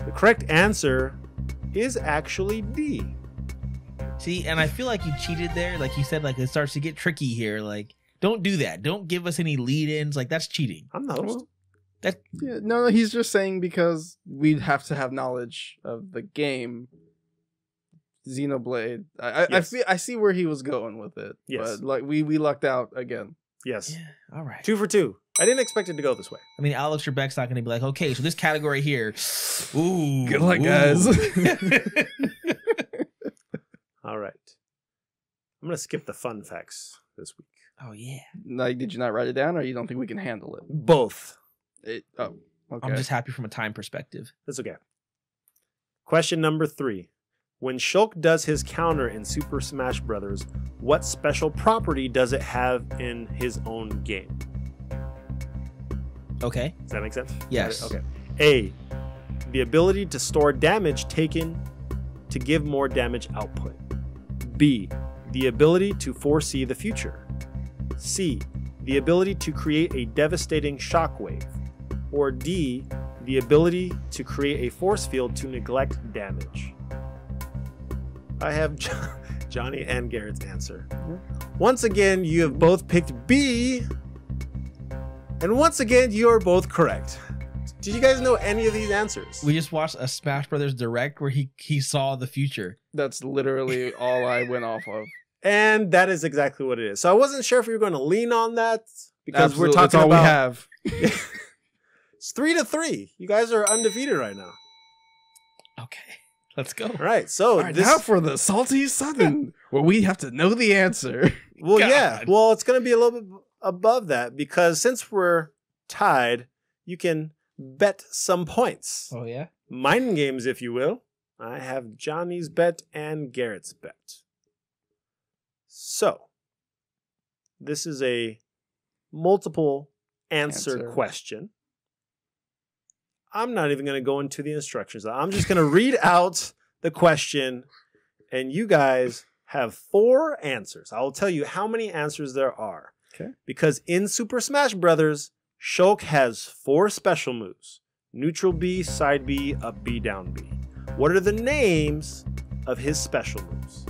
The correct answer is actually D. See, and I feel like you cheated there. Like you said, like it starts to get tricky here. Like, don't do that. Don't give us any lead-ins. Like that's cheating. I'm the host. Yeah, no, he's just saying because we'd have to have knowledge of the game Xenoblade. Yes. I see where he was going with it. Yes. But like we lucked out again. Yes. Yeah. All right. 2 for 2. I didn't expect it to go this way. I mean, Alex Trebek's not going to be like, okay, so this category here. Ooh. Good luck, ooh. guys. All right. I'm going to skip the fun facts this week. Oh yeah. Like, did you not write it down, or you don't think we can handle it? Both. Okay. I'm just happy from a time perspective. That's okay. Question number 3. When Shulk does his counter in Super Smash Bros., what special property does it have in his own game? Okay. Does that make sense? Yes. Okay. A, the ability to store damage taken to give more damage output. B, the ability to foresee the future. C, the ability to create a devastating shockwave. Or D, the ability to create a force field to neglect damage. I have Johnny and Garrett's answer. Once again, you have both picked B. And once again, you are both correct. Did you guys know any of these answers? We just watched a Smash Brothers Direct where he saw the future. That's literally all I went off of. And that is exactly what it is. So I wasn't sure if we were going to lean on that because Absolutely. we're talking That's all about. we have. It's 3-3. You guys are undefeated right now. Okay. Let's go. All right. So All right, now for the salty southern, where we have to know the answer. Well, God. yeah. Well, it's going to be a little bit above that because since we're tied, you can bet some points. Oh, yeah? Mind games, if you will. I have Johnny's bet and Garrett's bet. So, this is a multiple answer question. I'm not even going to go into the instructions. I'm just going to read out the question, and you guys have 4 answers. I will tell you how many answers there are. Okay. Because in Super Smash Brothers, Shulk has 4 special moves. Neutral B, side B, up B, down B. What are the names of his special moves?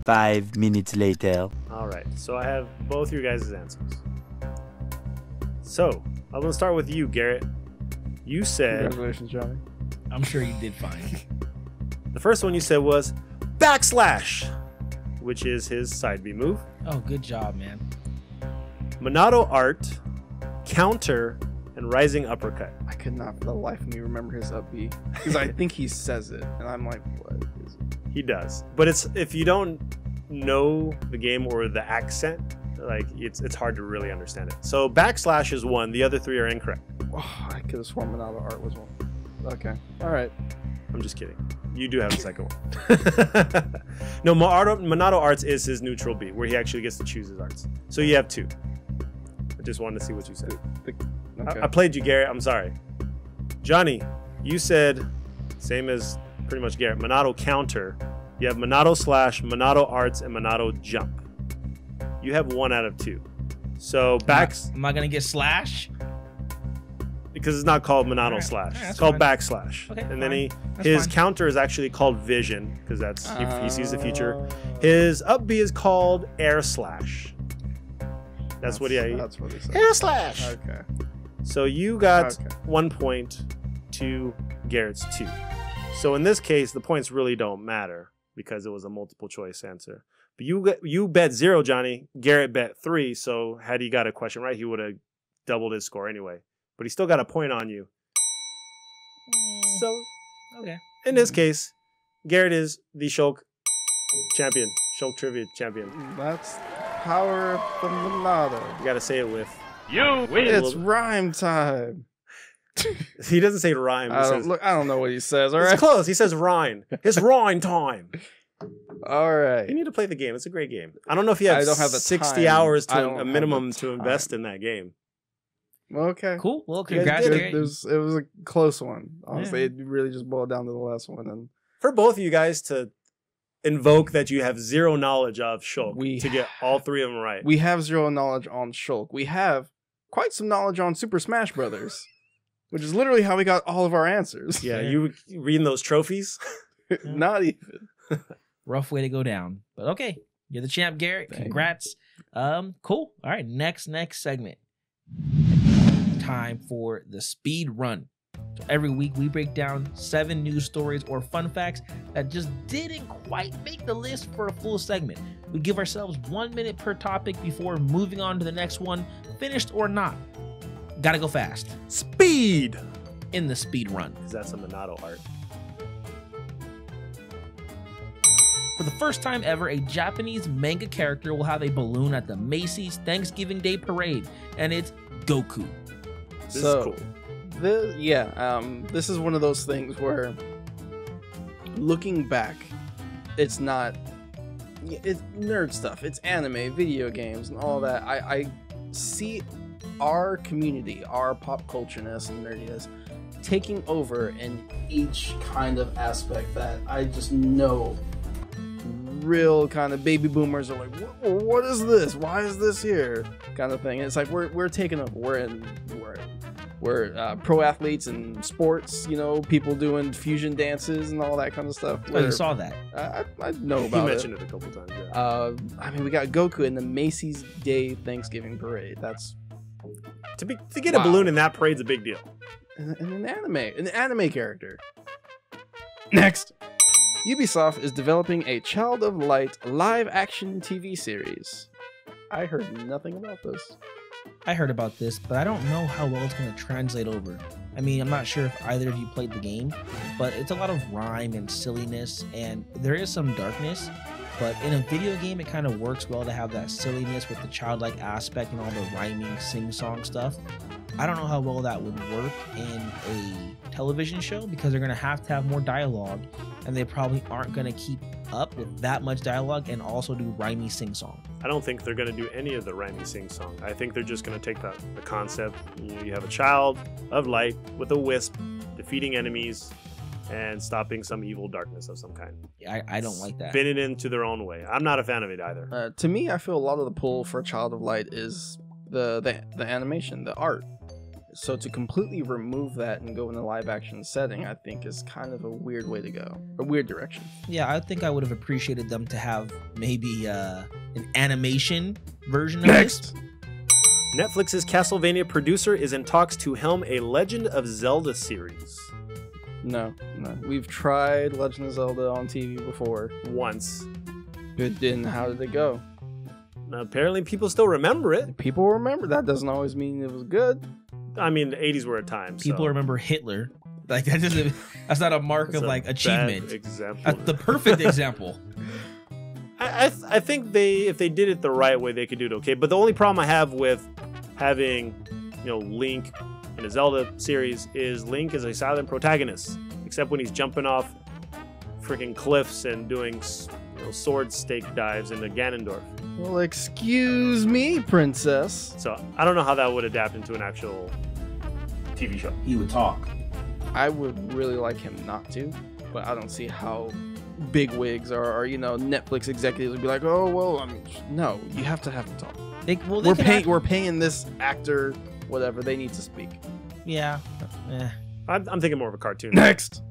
5 minutes later. All right, so I have both your guys' answers. So, I'm going to start with you, Garrett. You said, Congratulations, Johnny. I'm sure you did fine. the first one you said was backslash, which is his side B move. Oh, good job, man. Monado art, counter, and rising uppercut. I could not for the life of me remember his up B because I think he says it, and I'm like, what is it? He does. But it's if you don't know the game or the accent, like it's hard to really understand it. So backslash is one. The other 3 are incorrect. Oh, I could have sworn Monado art was one. Okay. All right. I'm just kidding. You do have a second one. No, Monado arts is his neutral B, where he actually gets to choose his arts. So you have 2. I just wanted to see what you said. Okay. I played you, Garrett. I'm sorry. Johnny, you said, same as pretty much Garrett, Monado counter. You have Monado slash, Monado arts, and Monado jump. You have 1 out of 2. So Am I going to get slash? because it's not called Monado Alright. slash. Alright, It's called fine. backslash. Okay, and then fine. his fine. counter is actually called vision because that's if he sees the future. His up B is called air slash. That's what he. That's what he said. Air slash. Okay. So you got Okay. 1 point to Garrett's 2. So in this case, the points really don't matter because it was a multiple choice answer. But you bet 0, Johnny. Garrett bet 3. So had he got a question right, he would have doubled his score anyway. But he still got a point on you. So Okay. in this case, Garrett is the Shulk champion, Shulk trivia champion. That's power of the Monado. You got to say it with. It's rhyme time. He doesn't say rhyme. He says, I don't know what he says. All it's right. close. He says rhyme. It's rhyme time. All You right. need to play the game. It's a great game. I don't know if you have I don't have the 60 time. hours I to don't a have minimum the to invest time. in that game. Okay. Cool. Well, You guys congrats, did it. Garrett. It was a close one. Honestly, Yeah. it really just boiled down to the last one. And For both of you guys to invoke that you have 0 knowledge of Shulk We- to get all 3 of them right. we have 0 knowledge on Shulk. We have quite some knowledge on Super Smash Brothers, which is literally how we got all of our answers. Yeah, Fair. you reading those trophies? Not even. Rough way to go down. But okay. You're the champ, Garrett. Thank you. Congrats. Cool. All right. Next segment. Time for the speed run. So every week we break down 7 news stories or fun facts that just didn't quite make the list for a full segment. We give ourselves 1 minute per topic before moving on to the next one, finished or not. Gotta go fast Speed! in the speed run. Is that some Monado art? For the first time ever, a Japanese manga character will have a balloon at the Macy's Thanksgiving Day Parade, and it's Goku. This is cool. This is one of those things where, looking back, it's nerd stuff. It's anime, video games, and all that. I see our community, our pop cultureness and nerdiness taking over in each kind of aspect that I just know real kind of baby boomers are like, what is this? Why is this here? Kind of thing. And it's like we're taking over. We're pro athletes and sports, you know, people doing fusion dances and all that kind of stuff. Oh, you saw that? I know about it. You mentioned it a couple times. Yeah. I mean, we got Goku in the Macy's Day Thanksgiving Parade. That's to get a balloon in that parade's a big deal. And an anime character. Next, Ubisoft is developing a Child of Light live-action TV series. I heard nothing about this. I heard about this, but I don't know how well it's going to translate over. I mean, I'm not sure if either of you played the game, but it's a lot of rhyme and silliness, and there is some darkness, but in a video game, it kind of works well to have that silliness with the childlike aspect and all the rhyming, sing-song stuff. I don't know how well that would work in a television show because they're going to have more dialogue, and they probably aren't going to keep up with that much dialogue and also do rhymey sing-song. I don't think they're going to do any of the rhymey sing-song. I think they're just going to take the concept. You have a child of light with a wisp defeating enemies and stopping some evil darkness of some kind. Yeah, I don't like that. Spin it into their own way. I'm not a fan of it either. To me, I feel a lot of the pull for Child of Light is the animation, the art. So to completely remove that and go in a live action setting, I think is kind of a weird way to go. A weird direction. Yeah, I think I would have appreciated them to have maybe an animation version of this. Netflix's Castlevania producer is in talks to helm a Legend of Zelda series. No. We've tried Legend of Zelda on TV before. Once. But then how did it go? Now, apparently people still remember it. People remember. That doesn't always mean it was good. I mean, the 80s were a time. People remember Hitler. Like that's not a mark That's of like achievement. Example. That's the perfect example. I think if they did it the right way, they could do it okay. But the only problem I have with having, Link in a Zelda series is Link is a silent protagonist, except when he's jumping off freaking cliffs and doing sword stake dives into Ganondorf. Well, excuse me, princess. So I don't know how that would adapt into an actual TV show. He would talk. I would really like him not to, but I don't see how big wigs or Netflix executives would be like, oh well, no, you have to have him talk. We're paying this actor whatever, they need to speak. Yeah. I'm thinking more of a cartoon. Next.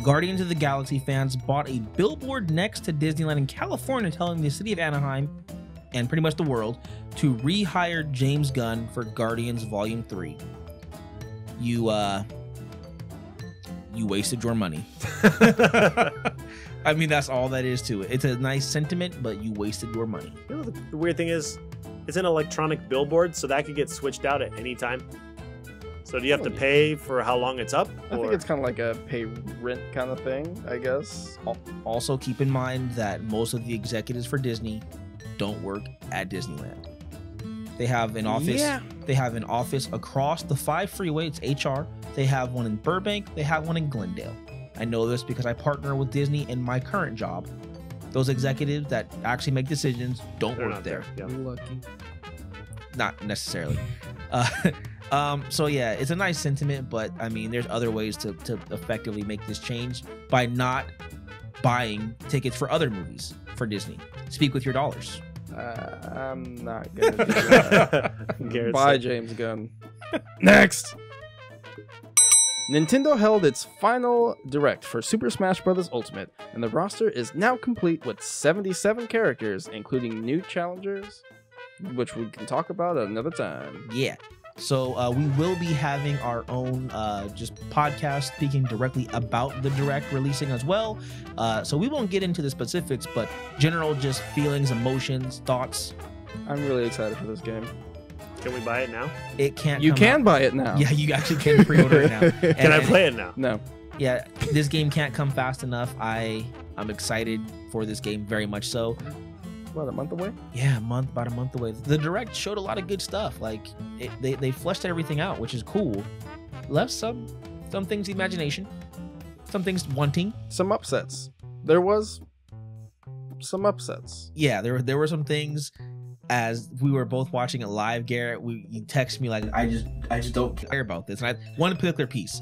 Guardians of the Galaxy fans bought a billboard next to Disneyland in California telling the city of Anaheim, and pretty much the world, to rehire James Gunn for Guardians Volume 3. You wasted your money. I mean, that's all that is to it. It's a nice sentiment, but you wasted your money. The weird thing is, it's an electronic billboard, so that could get switched out at any time. So do you have to pay for how long it's up? I think it's kind of like a pay rent kind of thing, I guess. Also, keep in mind that most of the executives for Disney don't work at Disneyland. They have an office. Yeah. They have an office across the 5 freeway. It's HR. They have one in Burbank. They have one in Glendale. I know this because I partner with Disney in my current job. Those executives that actually make decisions don't work there. Yeah. Lucky. Not necessarily. So yeah, it's a nice sentiment, but I mean, there's other ways to effectively make this change by not buying tickets for other movies for Disney. Speak with your dollars. I'm not gonna do that. Bye, James Gunn. Next. Nintendo held its final direct for Super Smash Bros. Ultimate, and the roster is now complete with 77 characters, including new challengers, which we can talk about another time. Yeah. So we will be having our own just podcast speaking directly about the direct releasing as well. So we won't get into the specifics, but general just feelings, emotions, thoughts. I'm really excited for this game. Can we buy it now? It can't. You can buy it now. Yeah, you actually can pre-order it now. Can I play it now? No. Yeah, this game can't come fast enough. I I'm excited for this game very much so. About a month away. Yeah, about a month away. The direct showed a lot of good stuff. Like they fleshed everything out, which is cool. Left some things imagination, some things wanting. Some upsets. There was some upsets. Yeah, there were some things. As we were both watching it live, Garrett, you text me like, I just don't care about this, and I one particular piece,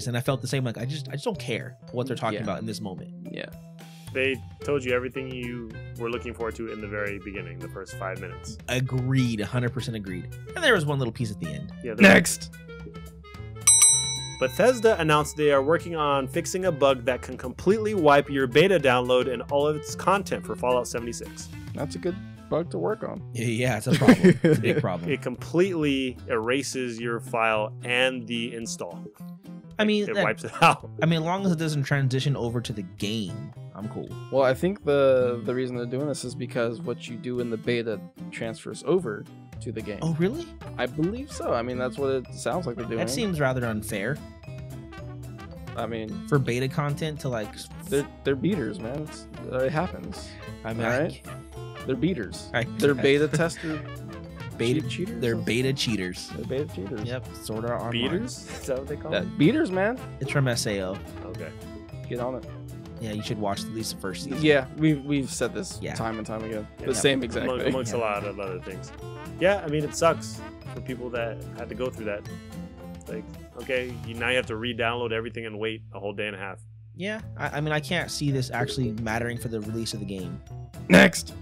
and I felt the same. Like I just don't care what they're talking about in this moment. Yeah. They told you everything you were looking forward to in the very beginning, the first 5 minutes. Agreed, 100% agreed. And there was one little piece at the end. Yeah. Next. Bethesda announced they are working on fixing a bug that can completely wipe your beta download and all of its content for Fallout 76. That's a good bug to work on. Yeah, it's a problem. It's a big problem. It completely erases your file and the install. I mean, It wipes it out. I mean, as long as it doesn't transition over to the game, I'm cool. Well, I think the reason they're doing this is because what you do in the beta transfers over to the game. Oh, really? I believe so. I mean, that's what it sounds like they're doing. That seems rather unfair I mean, for beta content to like. they're beaters, man. It happens. I mean, Alright. They're beaters. They're They're beta tester. beta cheaters. They're beta cheaters. They're beta cheaters. Yep, sort of online. Beaters? Is that what they call them? Beaters, man. It's from SAO. Okay. Get on it. Yeah, you should watch at least the first season. Yeah, we've said this Yeah. time and time again. Yeah. The same exact thing. Amongst a lot of other things. Yeah, I mean, it sucks for people that had to go through that. Like, okay, now you have to re-download everything and wait a whole day and a half. Yeah, I mean, I can't see this actually mattering for the release of the game. Next.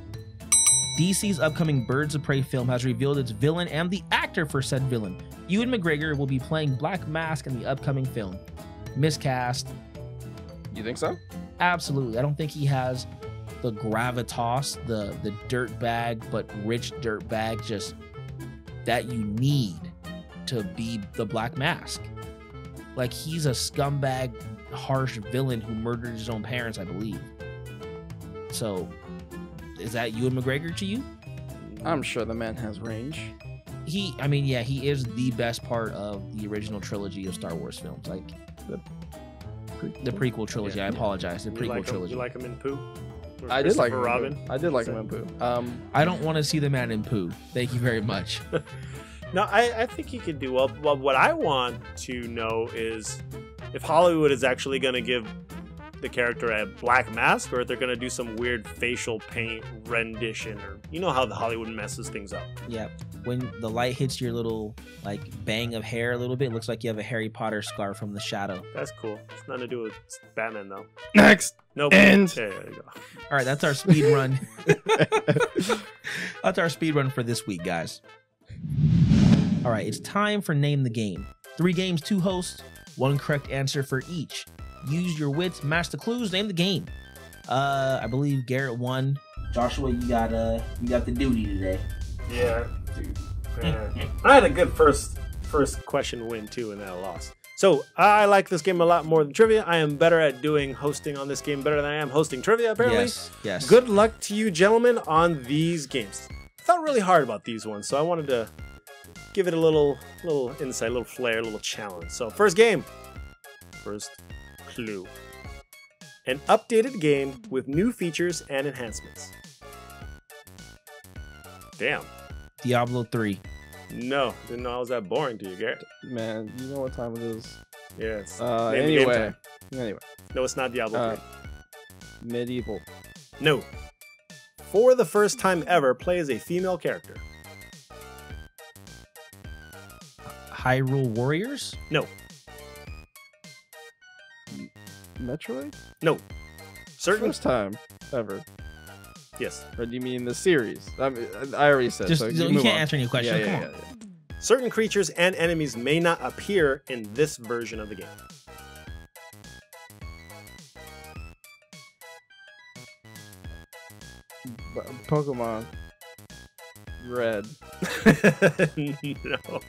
DC's upcoming Birds of Prey film has revealed its villain and the actor for said villain. Ewan McGregor will be playing Black Mask in the upcoming film. Miscast. You think so? Absolutely. I don't think he has the gravitas, the dirtbag, but rich dirtbag just that you need to be the Black Mask. Like, he's a scumbag, harsh villain who murdered his own parents, I believe. So, is that Ewan McGregor to you? I'm sure the man has range. He is the best part of the original trilogy of Star Wars films. Like, the prequel trilogy. Yeah. I apologize. The You prequel like him, trilogy. you like him in Pooh? Or I did like him. Christopher In Robin? Pooh. I did like him in Pooh. I don't want to see the man in poo. Thank you very much. No, I think he could do well. Well, what I want to know is if Hollywood is actually going to give the character a black mask, or if they're going to do some weird facial paint rendition, or you know how the Hollywood messes things up. Yeah. When the light hits your little like bang of hair a little bit, it looks like you have a Harry Potter scar from the shadow. That's cool. It's nothing to do with Batman, though. Next. Nope. And- There you go. All right, that's our speed run. That's our speed run for this week, guys. All right, it's time for Name the Game. 3 games, 2 hosts, 1 correct answer for each. Use your wits, match the clues, name the game. I believe Garrett won. Joshua, you got the duty today. Yeah. I had a good first question win too, and then I lost. So I like this game a lot more than trivia. I am better at doing hosting on this game better than I am hosting trivia, apparently. Yes. Good luck to you, gentlemen, on these games. I thought really hard about these ones, so I wanted to give it a little insight, a little flair, a little challenge. So first game. First clue. An updated game with new features and enhancements. Damn. Diablo 3. No, didn't know I was that boring to you, Garrett. Man, you know what time it is. Yeah, it's name the game time. Anyway. No, it's not Diablo 3. Medieval. No. For the first time ever, play as a female character. Hyrule Warriors? No. Metroid? No. Certain. First time ever. Yes. Or do you mean the series? I mean, I already said. Just so you move can't on. answer any questions. Come on. Certain creatures and enemies may not appear in this version of the game. Pokemon. Red. No.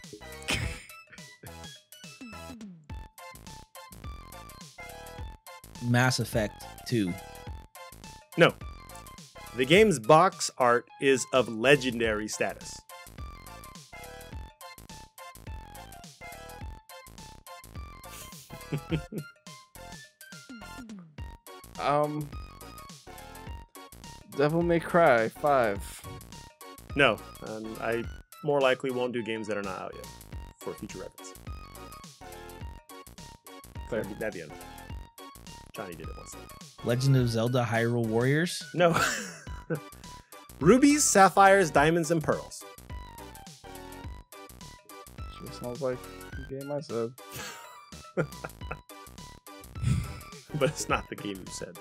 Mass Effect 2. No. The game's box art is of legendary status. Devil May Cry 5. No, I more likely won't do games that are not out yet for future reference. That'd be it. Johnny did it once. Legend of Zelda Hyrule Warriors. No. Rubies, sapphires, diamonds, and pearls. Sure sounds like the game I said. But it's not the game you said.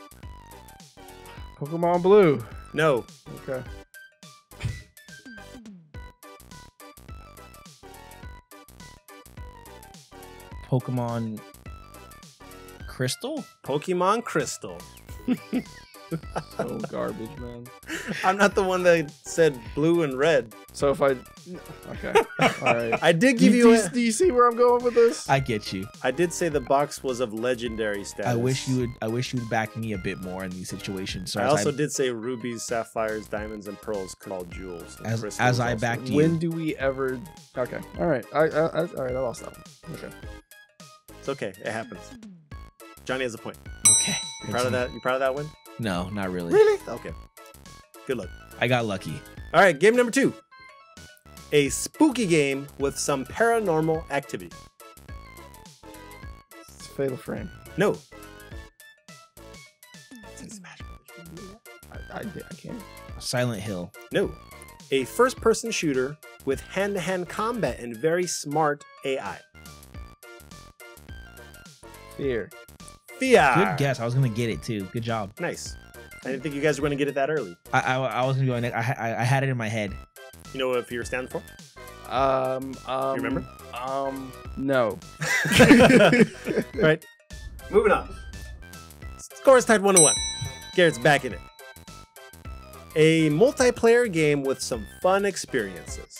Pokemon Blue. No. Okay. Pokemon Crystal. Pokemon Crystal. So garbage, man. I'm not the one that said blue and red. So if I... Okay. All right. I did give you Do you see where I'm going with this? I get you. I did say the box was of legendary status. I wish you would back me a bit more in these situations. So I also did say rubies, sapphires, diamonds, and pearls called jewels. And as crystals I also. backed you. When do we ever... Okay. All right. All right. I lost that one. Okay. It's okay. It happens. Johnny has a point. Okay. You proud of that? You proud of that win? No, not really. Really? Okay. Good luck. I got lucky. All right, game number 2. A spooky game with some paranormal activity. It's Fatal Frame. No. I can't. Silent Hill. No. A first-person shooter with hand-to-hand combat and very smart AI. Fear. Fear. Good guess. I was gonna get it too. Good job. Nice. I didn't think you guys were going to get it that early. I was gonna go. I had it in my head. You know what fear stands for? You remember? No. All right. Moving on. Score is tied 1-1. Garrett's back in it. A multiplayer game with some fun experiences.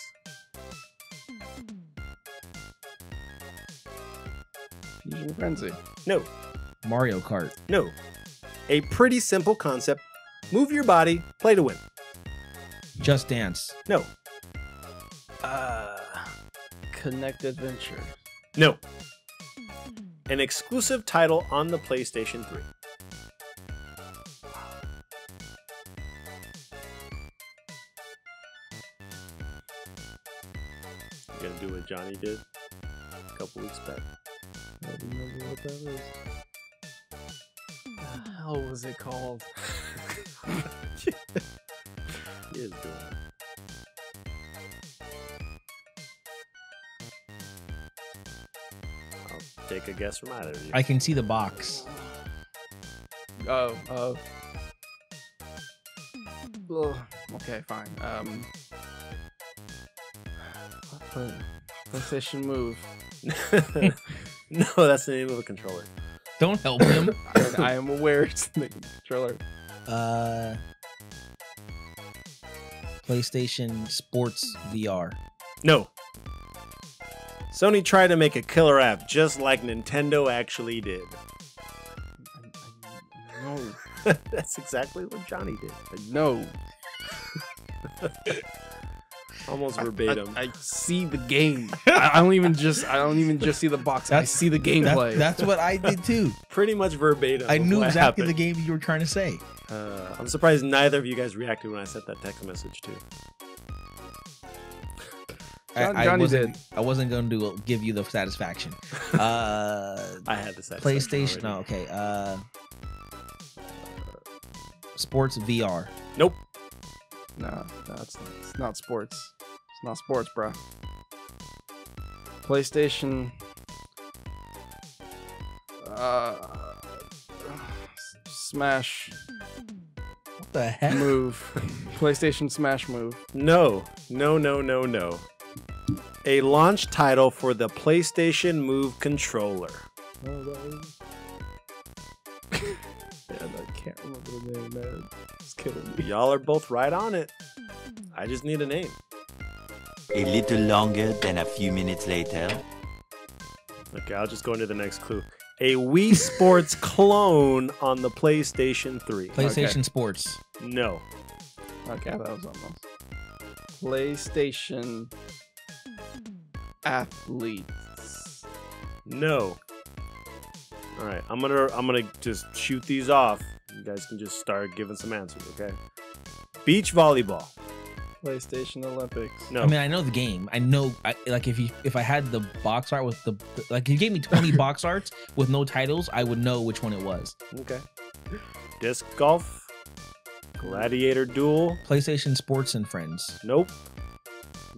Fusion Frenzy. No. Mario Kart. No. A pretty simple concept. Move your body, play to win. Just Dance. No. Connect Adventure. No. An exclusive title on the PlayStation 3. You're gonna do what Johnny did a couple weeks back. I don't remember what that is. What the hell was it called? He is doing it. I'll take a guess from either of you. I can see the box. Oh. Ugh. Okay, fine. PlayStation Move. No, that's the name of a controller. Don't help him. I am aware it's the controller. PlayStation Sports VR. No. Sony tried to make a killer app just like Nintendo actually did. No. That's exactly what Johnny did. No. Almost verbatim. I see the game. I don't even just see the box. I see the gameplay. That's what I did too. Pretty much verbatim. I of knew what exactly the happened. game you were trying to say. I'm surprised neither of you guys reacted when I sent that text message too. Johnny did. I wasn't going to give you the satisfaction. I had the satisfaction PlayStation. No, already. okay. Sports VR. Nope. No, it's not sports. It's not sports, bro. PlayStation. Smash What the heck? Move. PlayStation Smash Move. No. A launch title for the PlayStation Move controller. Man, I can't remember the name, man. It's killing me. Y'all are both right on it. I just need a name. A little longer than a few minutes later. Okay, I'll just go into the next clue. A Wii Sports clone on the PlayStation 3. PlayStation Sports. No. Okay, that was almost. PlayStation Athletes. No. All right, I'm gonna just shoot these off. You guys can just start giving some answers, okay? Beach volleyball. PlayStation Olympics. No. I mean, I know the game. I know, like, if I had the box art with like, if you gave me 20 box arts with no titles, I would know which one it was. Okay. Disc golf. Gladiator duel. PlayStation Sports and Friends. Nope.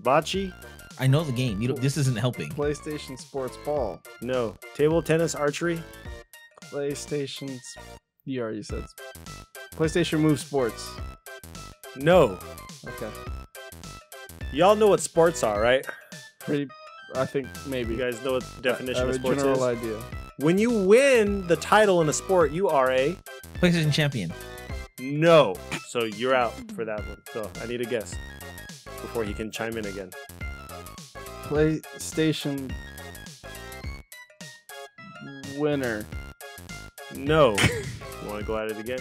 Bocce. I know the game. This isn't helping. PlayStation Sports Ball. No. Table tennis archery. PlayStation. You already said. PlayStation Move Sports. No. Okay. Y'all know what sports are, right? Pretty. I think maybe. You guys know what the definition I of have a sports general is? idea. When you win the title in a sport, you are a PlayStation Champion. no. So you're out for that one. So I need a guess before he can chime in again. PlayStation winner. No. You want to go at it again?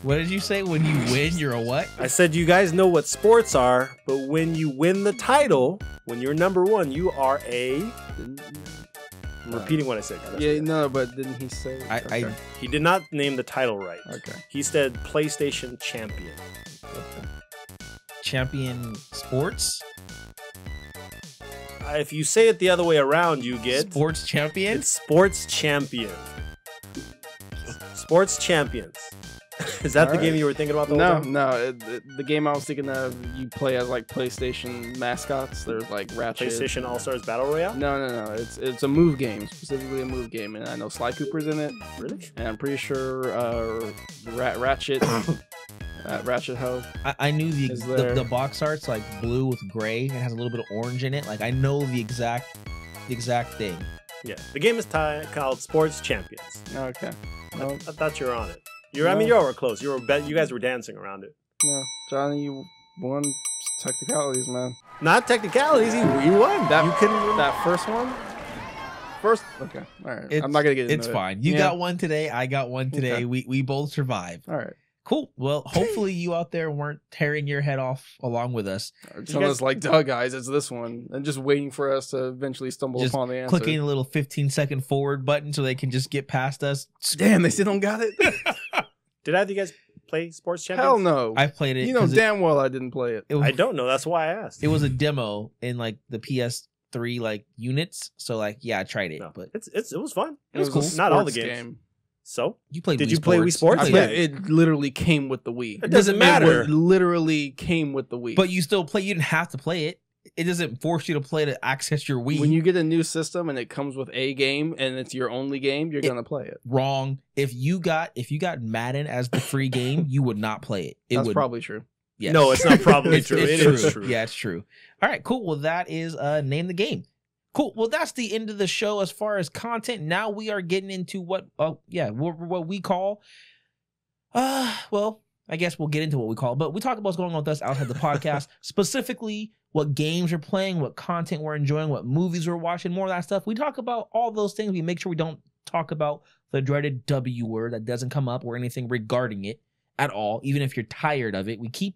What did you say? When you win, you're a what? I said you guys know what sports are, but when you win the title, when you're number one, you are a. I'm repeating what I said. Yeah, no, but didn't he say? Okay. He did not name the title right. Okay. He said PlayStation Champion. Champion Sports? If you say it the other way around, you get Sports Champion? it's Sports Champion. Sports Champions. Is that the All game right. you were thinking about the whole No, time? no. The game I was thinking of, you play as like PlayStation mascots. There's like Ratchet. PlayStation All Stars Battle Royale? No. It's a move game, specifically a move game, and I know Sly Cooper's in it, Really? and I'm pretty sure Ratchet, Ratchet Ho. I knew Is there- the box art's like blue with gray. It has a little bit of orange in it. Like, I know the exact thing. Yeah. The game is called Sports Champions. Okay. I No, thought you were on it. No. I mean, you all were close. You guys were dancing around it. no, Johnny, you won technicalities, man. Not technicalities. You won. That You can. that first one. Okay. All right. I'm not gonna get into It's it. fine. You Yeah. got one today. I got one today. Okay. We both survived. All right. Cool. Well, hopefully you out there weren't tearing your head off along with us. Some of us like, duh, guys, it's this one, and just waiting for us to eventually stumble Just upon the answer. clicking a little 15-second forward button so they can just get past us. Damn, they still don't got it. Did either of you guys play Sports Champions? Hell no. I played it. You know 'cause damn well I didn't play it. it was, I don't know. That's why I asked. it was a demo in like the PS3 like units. So like, yeah, I tried it. No, But it was fun. It was a cool. Not all the sports games. game. So you played. Did Wii you play Wii Sports? I I played played, it. it literally came with the Wii. It doesn't matter. It literally came with the Wii. But you still play. You didn't have to play it. It doesn't force you to play to access your Wii. when you get a new system and it comes with a game and it's your only game, you're gonna play it. Wrong. If you got Madden as the free game, you would not play it. It That's would probably true. Yes. No, it's not probably It's true. true. It is true. Yeah, it's true. All right, cool. Well, that is name the game. Cool. Well, that's the end of the show as far as content. Now we are getting into what we call well, I guess we'll get into what we call, but we talk about what's going on with us outside the podcast, specifically what games we're playing, what content we're enjoying, what movies we're watching, more of that stuff. We talk about all those things. We make sure we don't talk about the dreaded W word that doesn't come up or anything regarding it at all, even if you're tired of it. We keep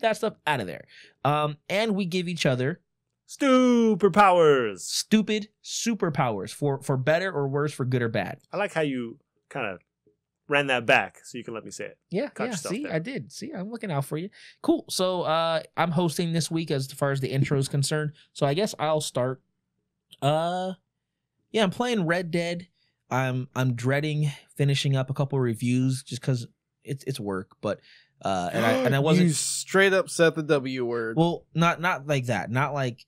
that stuff out of there. And we give each other Superpowers. stupid superpowers for better or worse, for good or bad. I like how you kind of ran that back so you can let me say it. Yeah, Caught yeah. yourself See, there. I did. See, I'm looking out for you. Cool. So I'm hosting this week as far as the intro is concerned. So I guess I'll start. I'm playing Red Dead. I'm dreading finishing up a couple reviews just because it's work, but and I wasn't You straight up said the W word. well, not like that. Not like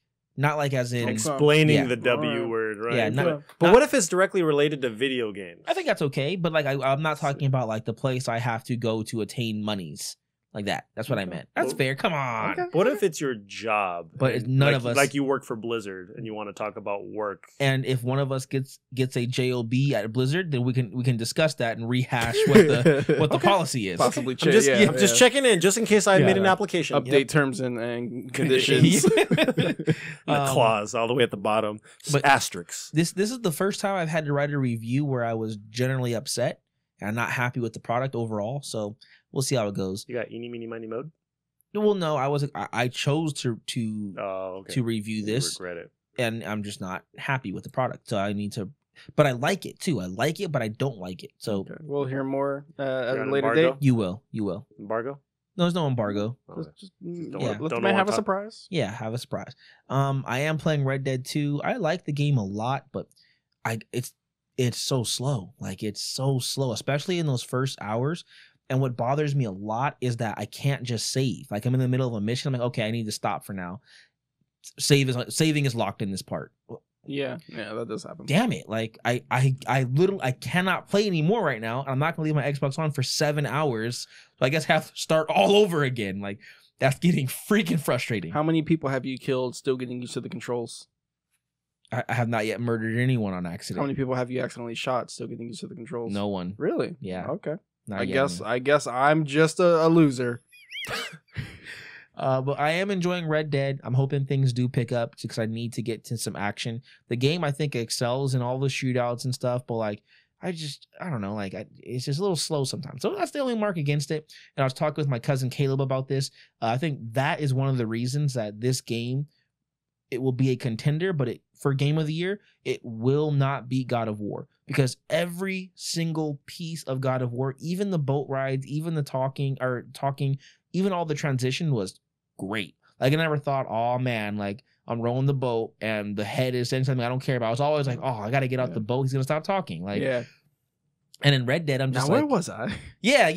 as in. Explaining Yeah. the W Alright. word, right? Yeah, but not- what if it's directly related to video games? I think that's okay, but like I'm not talking about like the place I have to go to attain monies like that. That's what I meant. That's Well, fair. Come on. okay. What if it's your job? But and none like, of us- like you work for Blizzard and you want to talk about work. And if one of us gets a job at Blizzard, then we can discuss that and rehash what the Okay. policy is. Possibly I'm change. just, Yeah, I'm just checking in just in case I Yeah. made an application. Update Yep. terms and conditions. The clause all the way at the bottom. but- Asterisks. This is the first time I've had to write a review where I was generally upset and not happy with the product overall. So we'll see how it goes. You got eeny, meeny, miny, mode? Well, no, I chose to Oh, okay. to review You this, regret it. and I'm just not happy with the product. So I need to. but I like it too. I like it, but I don't like it. So Okay. We'll hear more at You're a on later embargo? date. you will. Embargo? No, there's no embargo. Okay. Just, Don't Yeah. let the don't man know have a what surprise. Yeah, have a surprise. I am playing Red Dead 2. I like the game a lot, but it's so slow. Like it's so slow, especially in those first hours. And what bothers me a lot is that I can't just save. Like I'm in the middle of a mission. I'm like, okay, I need to stop for now. Saving is locked in this part. Yeah, that does happen. Damn it! Like I literally I cannot play anymore right now. I'm not gonna leave my Xbox on for 7 hours. So I guess I have to start all over again. Like that's getting freaking frustrating. How many people have you killed still getting used to the controls? I have not yet murdered anyone on How accident. many people have you accidentally shot still getting used to the controls? No one. Really? Yeah. Okay. Not I yet, guess man. I guess I'm just a loser. But I am enjoying Red Dead. I'm hoping things do pick up because I need to get to some action. The game I think excels in all the shootouts and stuff, but like I don't know, like it's just a little slow sometimes. So that's the only mark against it. And I was talking with my cousin Caleb about this. I think that is one of the reasons that this game it will be a contender, but for Game of the Year, it will not beat God of War because every single piece of God of War, even the boat rides, even the talking, even all the transition was great. Like I never thought, oh man, like I'm rowing the boat and the head is saying something I don't care about. I was always like, oh, I got to get out the boat. He's gonna stop talking. Like, yeah. And in Red Dead, I'm just Now like, where was I? yeah.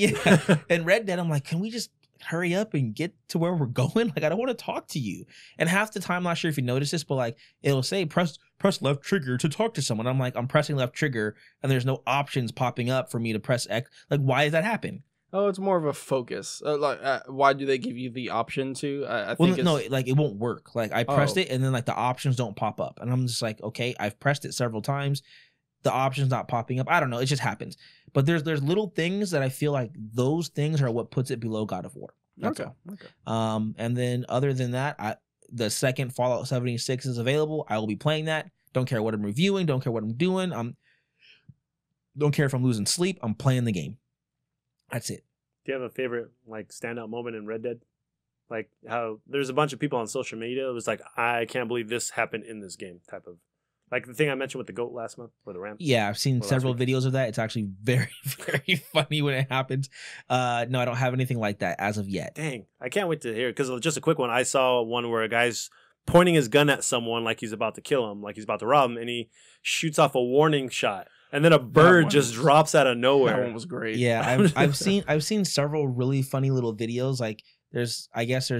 In Red Dead, I'm like, can we just hurry up and get to where we're going? Like, I don't want to talk to you. And half the time, I'm not sure if you notice this, but like, it'll say press left trigger to talk to someone. I'm like, I'm pressing left trigger, and there's no options popping up for me to press X. Like, why does that happen? Oh, it's more of a focus. Why do they give you the option to? I Well, think no, it's, like it won't work. Like I pressed it, and then like the options don't pop up, and I'm just like, okay, I've pressed it several times, the options not popping up. I don't know, it just happens. But there's little things that I feel like those things are what puts it below God of War. That's okay. all. Okay. And then other than that, the second Fallout 76 is available. I will be playing that. Don't care what I'm reviewing. Don't care what I'm doing. Don't care if I'm losing sleep. I'm playing the game. That's it. Do you have a favorite like standout moment in Red Dead? Like how there's a bunch of people on social media. It was like, I can't believe this happened in this game type of, like the thing I mentioned with the goat last month or the ram. Yeah, I've seen Or last several week. videos of that. It's actually very, very funny when it happens. No, I don't have anything like that as of yet. Dang, I can't wait to hear it. Because just a quick one. I saw one where a guy's pointing his gun at someone like he's about to kill him, like he's about to rob him, and he shoots off a warning shot. And then a bird one just was- drops out of nowhere. That one was great. Yeah, I've seen several really funny little videos. Like there's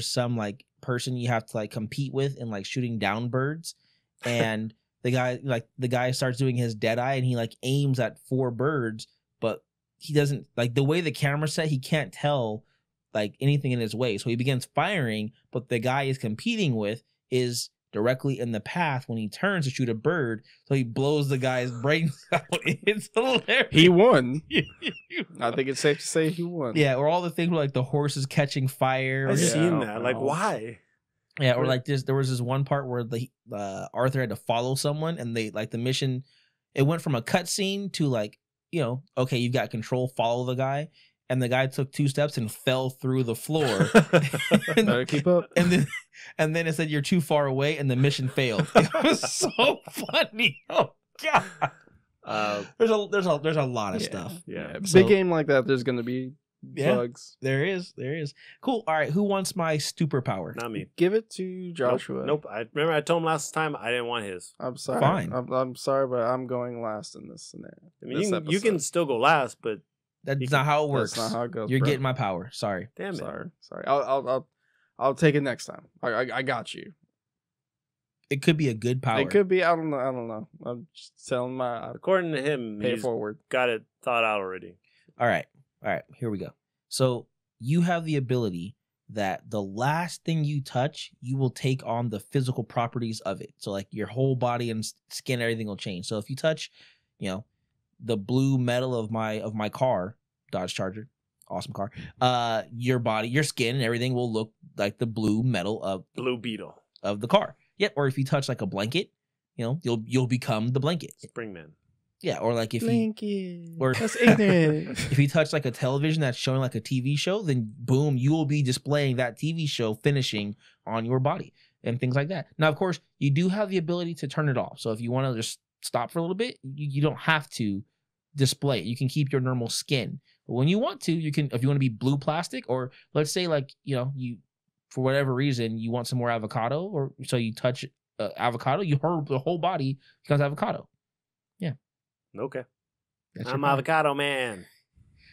some like person you have to like compete with in like shooting down birds, and the guy starts doing his dead eye and he like aims at 4 birds, but he doesn't like the way the camera's set. He can't tell like anything in his way, so he begins firing, but the guy he's competing with is directly in the path when he turns to shoot a bird, so he blows the guy's brains out. It's hilarious. He won. I think it's safe to say he won. Yeah, or all the things where like the horse is catching fire. I've Or, Yeah, seen I that. don't Like, know. why? yeah, or like there was this one part where the Arthur had to follow someone, and they like the mission. It went from a cutscene to like, okay, you've got control, follow the guy, and the guy took 2 steps and fell through the floor. Better keep up. And then it said you're too far away, and the mission failed. It was so funny. Oh god. There's a lot of Yeah. stuff. Yeah. So- Big game like that, there's gonna be Yeah. bugs. There is. Cool. All right. Who wants my super power? Not me. Give it to Joshua. Nope. I remember I told him last time I didn't want his. I'm sorry. Fine. I'm sorry, but I'm going last in this scenario. I mean, This you can episode. still go last, but That's not how it works. That's not how it goes. You're bro. getting my power. Sorry. damn it. Sorry. I'll take it next time. I got you. It could be a good power. It could be. I don't know. I'm just telling my According to him, pay it he's forward. got it thought out already. All right. Here we go. So you have the ability that the last thing you touch, you will take on the physical properties of it. So like your whole body and skin, everything will change. So if you touch, the blue metal of my car, Dodge Charger, awesome car, your body, your skin and everything will look like the blue metal of Blue Beetle. the car. Yep. Or if you touch like a blanket, you'll become the blanket. Springman. Yeah. Or like if you Blanket. or- That's ignorant. if you touch like a television that's showing like a TV show, then boom, you will be displaying that TV show finishing on your body and things like that. Now, of course, you do have the ability to turn it off. So if you want to just stop for a little bit, you don't have to display it. You can keep your normal skin. But when you want to, you can, if you want to be blue plastic, or let's say like, you, for whatever reason, you want some more avocado, or so you touch avocado, the whole body becomes avocado. Yeah. Okay. That's I'm your body. avocado man.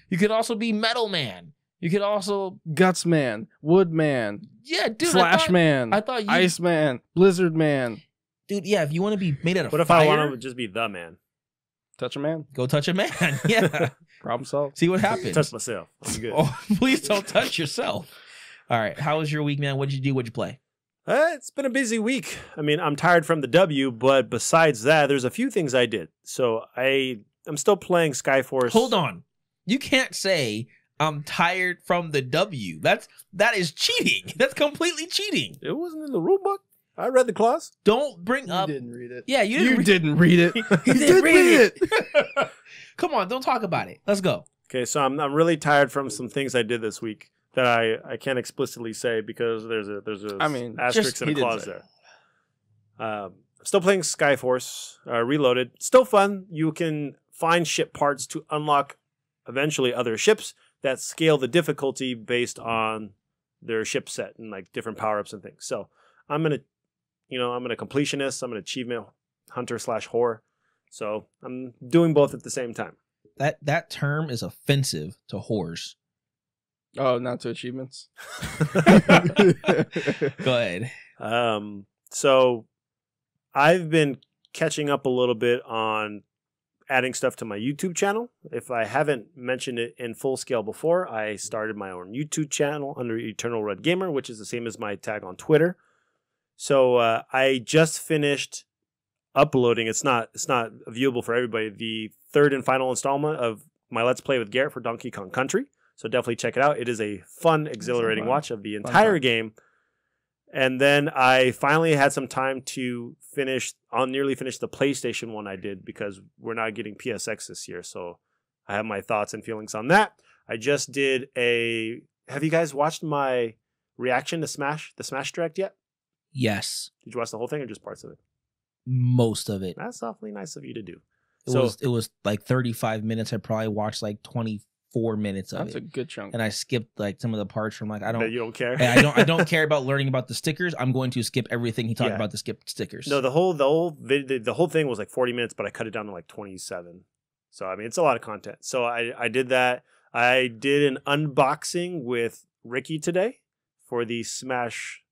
You could also be metal man. You could also, Guts Man, Wood Man, yeah, dude. Slash Man, I thought you, Ice Man, Blizzard Man, dude. Yeah, if you want to be made out of What if fire, I want to just be the man? Touch a Man. go touch a man. Yeah. Problem solved. See what happens. Touch myself. I'm good. Oh, please don't touch yourself. All right. How was your week, man? What'd you do? What'd you play? It's been a busy week. I mean, I'm tired from the W, but besides that, there's a few things I did. So I'm still playing Skyforce. Hold on. You can't say I'm tired from the W. That is cheating. That's completely cheating. It wasn't in the rule book. I read the clause. Don't bring You up. didn't read it. Yeah, you didn't read it. You didn't read it. Come on, don't talk about it. Let's go. Okay, so I'm really tired from some things I did this week that I can't explicitly say because there's a asterisk and a clause there. Still playing Skyforce Reloaded. Still fun. You can find ship parts to unlock eventually other ships that scale the difficulty based on their ship set and like different power-ups and things. So I'm a completionist. I'm an achievement hunter / whore. So I'm doing both at the same time. That term is offensive to whores. Oh, not to achievements. Go ahead. So I've been catching up a little bit on adding stuff to my YouTube channel. If I haven't mentioned it in full scale before, I started my own YouTube channel under EternalRedGamer, which is the same as my tag on Twitter. So I just finished uploading. It's not viewable for everybody. The third and final installment of my Let's Play with Garrett for Donkey Kong Country. So definitely check it out. It is a fun, exhilarating watch of the entire game. And then I finally had some time to nearly finish the PlayStation one I did because we're not getting PSX this year. So I have my thoughts and feelings on that. I just did have you guys watched my reaction to the Smash Direct yet? Yes. Did you watch the whole thing or just parts of it? Most of it. That's awfully nice of you to do. It was like 35 minutes. I probably watched like 24 minutes of That's it. a good chunk. And I skipped like some of the parts from like You don't care. I don't care about learning about the stickers. I'm going to skip everything he talked about to skip stickers. No, the whole thing was like 40 minutes, but I cut it down to like 27. So I mean, it's a lot of content. So I did that. I did an unboxing with Ricky today for the Smash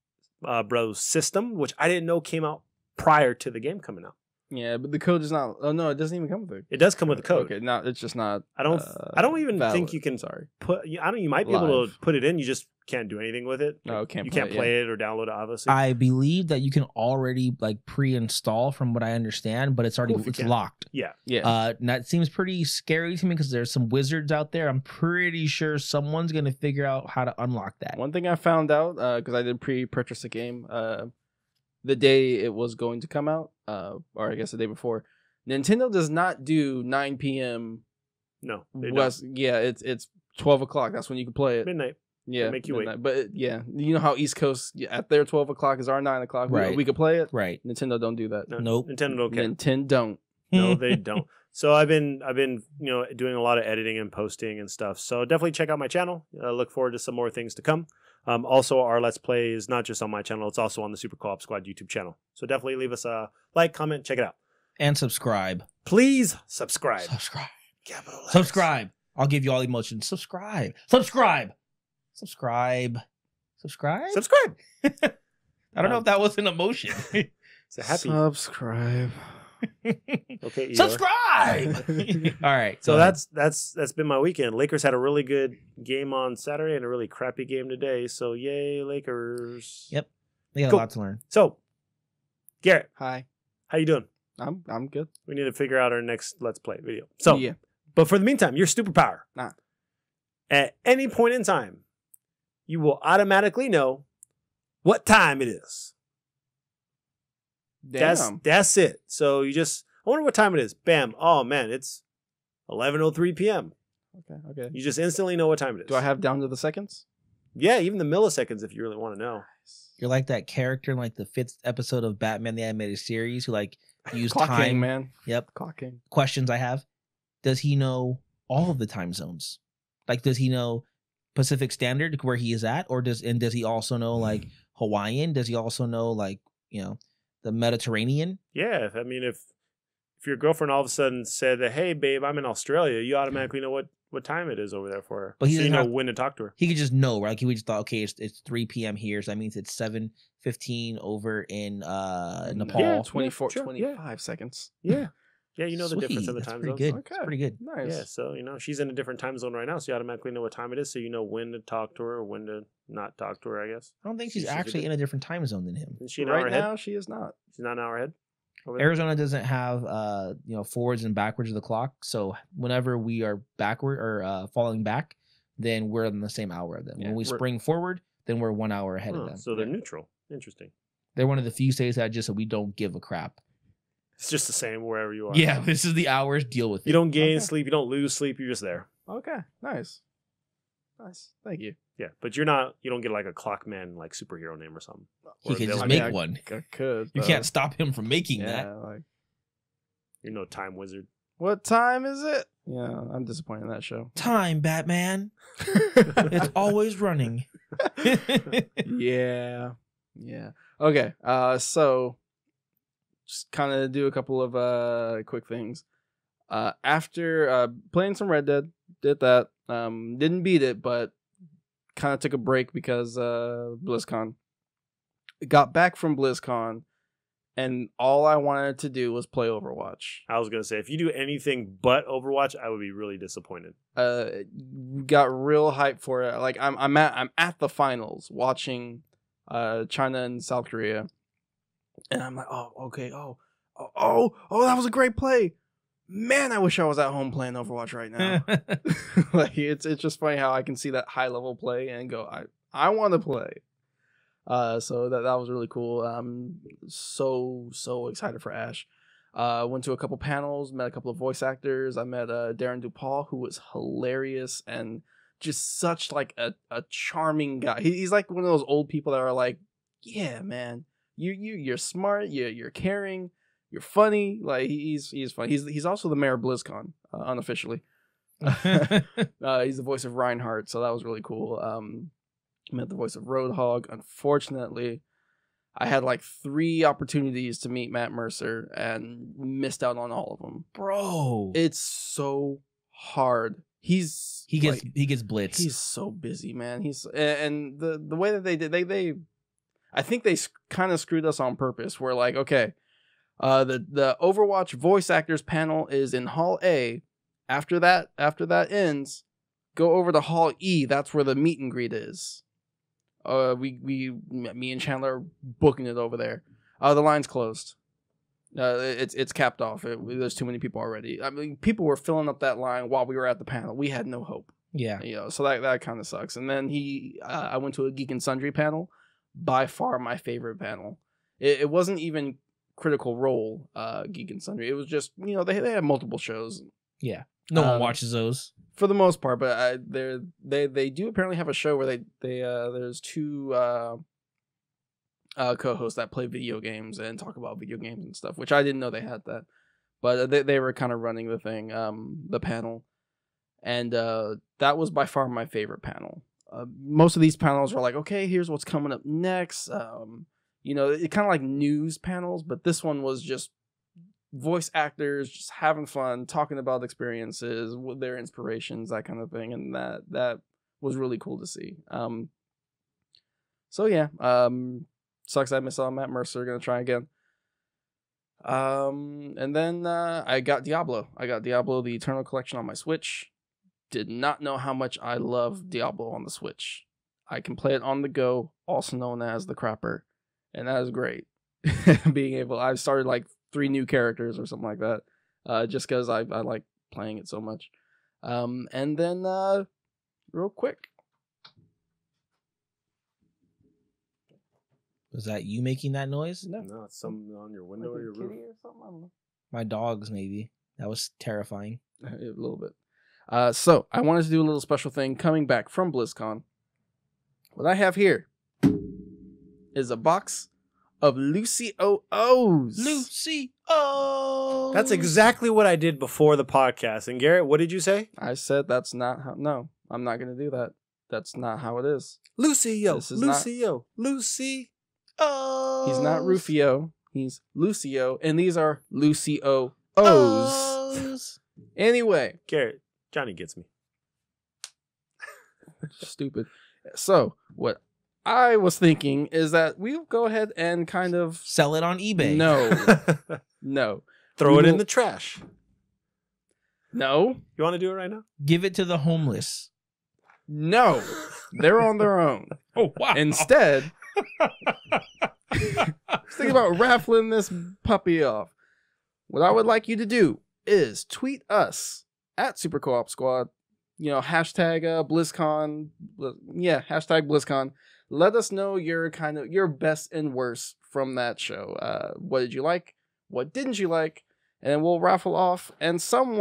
Bros system, which I didn't know came out prior to the game coming out. Yeah, but the code is not. Oh no, it doesn't even come with it. It does come with the code. Okay, no, it's just not. I don't even valid. think you can. Sorry. You might be able to put it in. You just can't do anything with it. No, you can't play it or download it. Obviously, I believe that you can already like pre-install, from what I understand, but it's already it's locked. Yeah. And that seems pretty scary to me because there's some wizards out there. I'm pretty sure someone's gonna figure out how to unlock that. One thing I found out because I did pre-purchase the game the day it was going to come out, or I guess the day before. Nintendo does not do 9 p.m. No, they West. don't. Yeah, it's 12 o'clock. That's when you can play it. Midnight. Yeah, they make you midnight. wait. But you know how East Coast at their 12 o'clock is our 9 o'clock. Right. We could play it. Right. Nintendo don't do that. No, Nope. Nintendo don't care. Nintendo don't. No, they don't. So I've been doing a lot of editing and posting and stuff. So definitely check out my channel. Look forward to some more things to come. Also, our Let's Play is not just on my channel; it's also on the Super Co-op Squad YouTube channel. So definitely leave us a like, comment, check it out. And subscribe. Please subscribe. Subscribe. Capital letters. Subscribe. I'll give you all emotions. Subscribe. Subscribe. Subscribe. Subscribe. Subscribe. I don't know if that was an emotion. It's a happy. Subscribe. Okay. Eeyore. Subscribe. All right. So go ahead. that's been my weekend. Lakers had a really good game on Saturday and a really crappy game today. So yay, Lakers. Yep. They got Cool. a lot to learn. So, Garrett, Hi. how you doing? I'm good. We need to figure out our next Let's Play video. So, yeah. But for the meantime, your superpower. Nah. At any point in time, you will automatically know what time it is. Damn. That's it. So I wonder what time it is. Bam. Oh man, it's 11:03 p.m. Okay. You just instantly know what time it is. Do I have down to the seconds? Yeah, even the milliseconds if you really want to know. You're like that character in like the 5th episode of Batman the Animated Series who like use Clock time. King, man. Yep. Clock King. Questions I have. Does he know all of the time zones? Like, does he know Pacific Standard where he is at, or does he also know like Hawaiian? Does he also know like the Mediterranean? Yeah, I mean, if your girlfriend all of a sudden said that, "Hey, babe, I'm in Australia," you automatically know what time it is over there for her. But he so you doesn't know have- when to talk to her. He could just know, right? Like he would just thought, okay, it's 3 p.m. here, so that means it's 7:15 over in Nepal. Yeah, 24, sure, 25 seconds. Yeah, yeah, you know the difference in the That's time pretty zones. good. Okay. That's pretty good. Nice. Yeah, so she's in a different time zone right now, so you automatically know what time it is, so you know when to talk to her or when to not talk to her. I guess. I don't think she's She's actually good. in a different time zone than him. Is she an hour Right ahead? now, she is not. She's not an hour ahead. over there? Arizona doesn't have forwards and backwards of the clock, so whenever we are backward or falling back, then we're in the same hour of them. Yeah, When we we're- spring forward, then we're 1 hour ahead of Oh, them. so they're neutral. Interesting. They're one of the few states that just said we don't give a crap. It's just the same wherever you are. Yeah, this is the hours. Deal with it. You don't gain Okay. sleep. You don't lose sleep. You're just there. Okay, nice. Thank you. Yeah, but you're not. You don't get like a Clockman like superhero name or something. He Or could they'll- just I make mean, one. I could. You though. can't stop him from making Yeah, that. like, You're no time wizard. what time is it? Yeah, I'm disappointed in that show. Time, Batman. It's always running. Yeah. Okay. So just kind of do a couple of quick things. After playing some Red Dead, did that. Didn't beat it, but kind of took a break because BlizzCon. Got back from BlizzCon, and all I wanted to do was play Overwatch. I was gonna say if you do anything but Overwatch, I would be really disappointed. Got real hype for it. Like I'm at the finals watching China and South Korea, and I'm like, oh, okay, oh, that was a great play. Man, I wish I was at home playing Overwatch right now. Like it's just funny how I can see that high level play and go, I want to play. So that was really cool. I'm so excited for Ash. Went to a couple panels, met a couple of voice actors. I met Darren DuPaul, who was hilarious and just such like a charming guy. He's like one of those old people that are like, yeah, man, you're smart, you're caring, you're funny. Like he's funny. He's also the mayor of BlizzCon, unofficially. He's the voice of Reinhardt, so that was really cool. Met the voice of Roadhog. Unfortunately, I had like 3 opportunities to meet Matt Mercer and missed out on all of them. Bro. It's so hard. He gets blitzed. He's so busy, man. And the way that they did they I think they kind of screwed us on purpose. We're like, okay, the Overwatch voice actors panel is in Hall A. After that ends, go over to Hall E. That's where the meet and greet is. Me and Chandler are booking it over there. The line's closed. It's capped off. There's too many people already. I mean, people were filling up that line while we were at the panel. We had no hope. Yeah. So that kind of sucks. And then I went to a Geek and Sundry panel. By far my favorite panel. It wasn't even Critical Role Geek and Sundry. It was just, they had multiple shows. Yeah. No one watches those. For the most part, but they do apparently have a show where there's 2 co-hosts that play video games and talk about video games and stuff, which I didn't know they had that. But they were kind of running the thing, the panel. And that was by far my favorite panel. Most of these panels are like, okay, here's what's coming up next. It kind of like news panels, but this one was just voice actors just having fun, talking about experiences, their inspirations, that kind of thing, and that was really cool to see. So yeah, sucks I missed out on Matt Mercer. Gonna try again. And then I got Diablo. The Eternal Collection on my Switch. Did not know how much I love Diablo on the Switch. I can play it on the go, also known as the crapper, and that is great. I've started like 3 new characters or something like that, just because I like playing it so much. And then real quick, Was that you making that noise? No, it's something on your window or your roof. or something. I don't know. My dogs, maybe. That was terrifying. A little bit. So I wanted to do a little special thing coming back from BlizzCon. What I have here is a box of Lucy-O-O's. Lucy. Oh, That's exactly what I did before the podcast. And Garrett, what did you say? I said that's not how. No, I'm not going to do that. That's not how it is. Lucio. This is not- Lucy. Oh, He's not Rufio. He's Lucio. And these are Lucy-O-O's. O's. Anyway. Garrett, Johnny gets me. Stupid. So, what I was thinking is that we'll go ahead and kind of... Sell it on eBay. No. Throw We it in will- the trash. No. You want to do it right now? Give it to the homeless. No. They're on their own. Oh wow. Instead, think about raffling this puppy off. What I would like you to do is tweet us at Super Co-op Squad. You know, hashtag BlizzCon. Yeah, hashtag BlizzCon. Let us know your best and worst from that show. What did you like? What didn't you like? And we'll raffle off, and some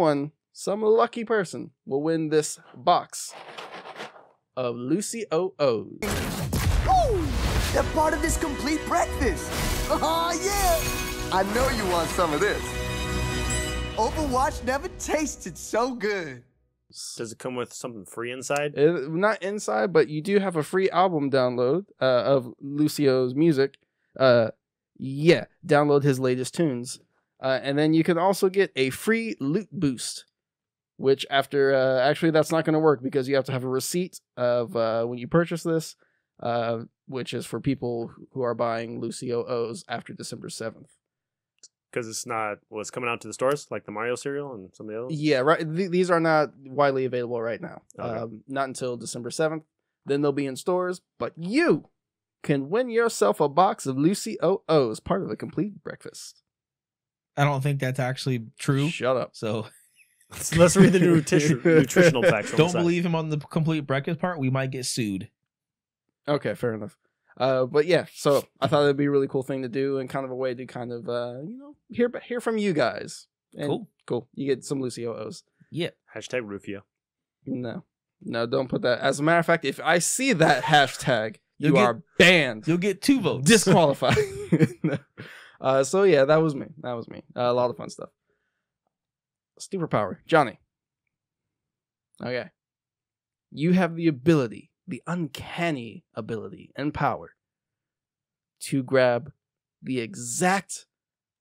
lucky person will win this box of Lucy-O-O's. Ooh, they're part of this complete breakfast. Oh, yeah. I know you want some of this. Overwatch never tasted so good. Does it come with something free inside? Not inside, but you do have a free album download of Lucio's music. Yeah, download his latest tunes. And then you can also get a free loot boost, which after, actually that's not going to work because you have to have a receipt of when you purchase this, which is for people who are buying Lucy-O-O's after December 7th. Because it's not what's coming out to the stores, like the Mario cereal and some of the others? Yeah, right. These are not widely available right now. Okay. Not until December 7th. Then they'll be in stores, but you can win yourself a box of Lucy-O-O's, part of the complete breakfast. I don't think that's actually true. Shut up. So Let's read the nutritional facts. on the don't side. believe him on the complete breakfast part. We might get sued. Okay, fair enough. But yeah, so I thought it'd be a really cool thing to do and kind of a way to kind of, hear from you guys. And cool. You get some Lucy-O-O's. Yeah. Hashtag Rufio. No, don't put that. As a matter of fact, if I see that hashtag, You'll you get- are banned. You'll get 2 votes. Disqualified. So yeah, that was me. A lot of fun stuff. Superpower. Johnny. Okay. You have the ability, the uncanny ability and power to grab the exact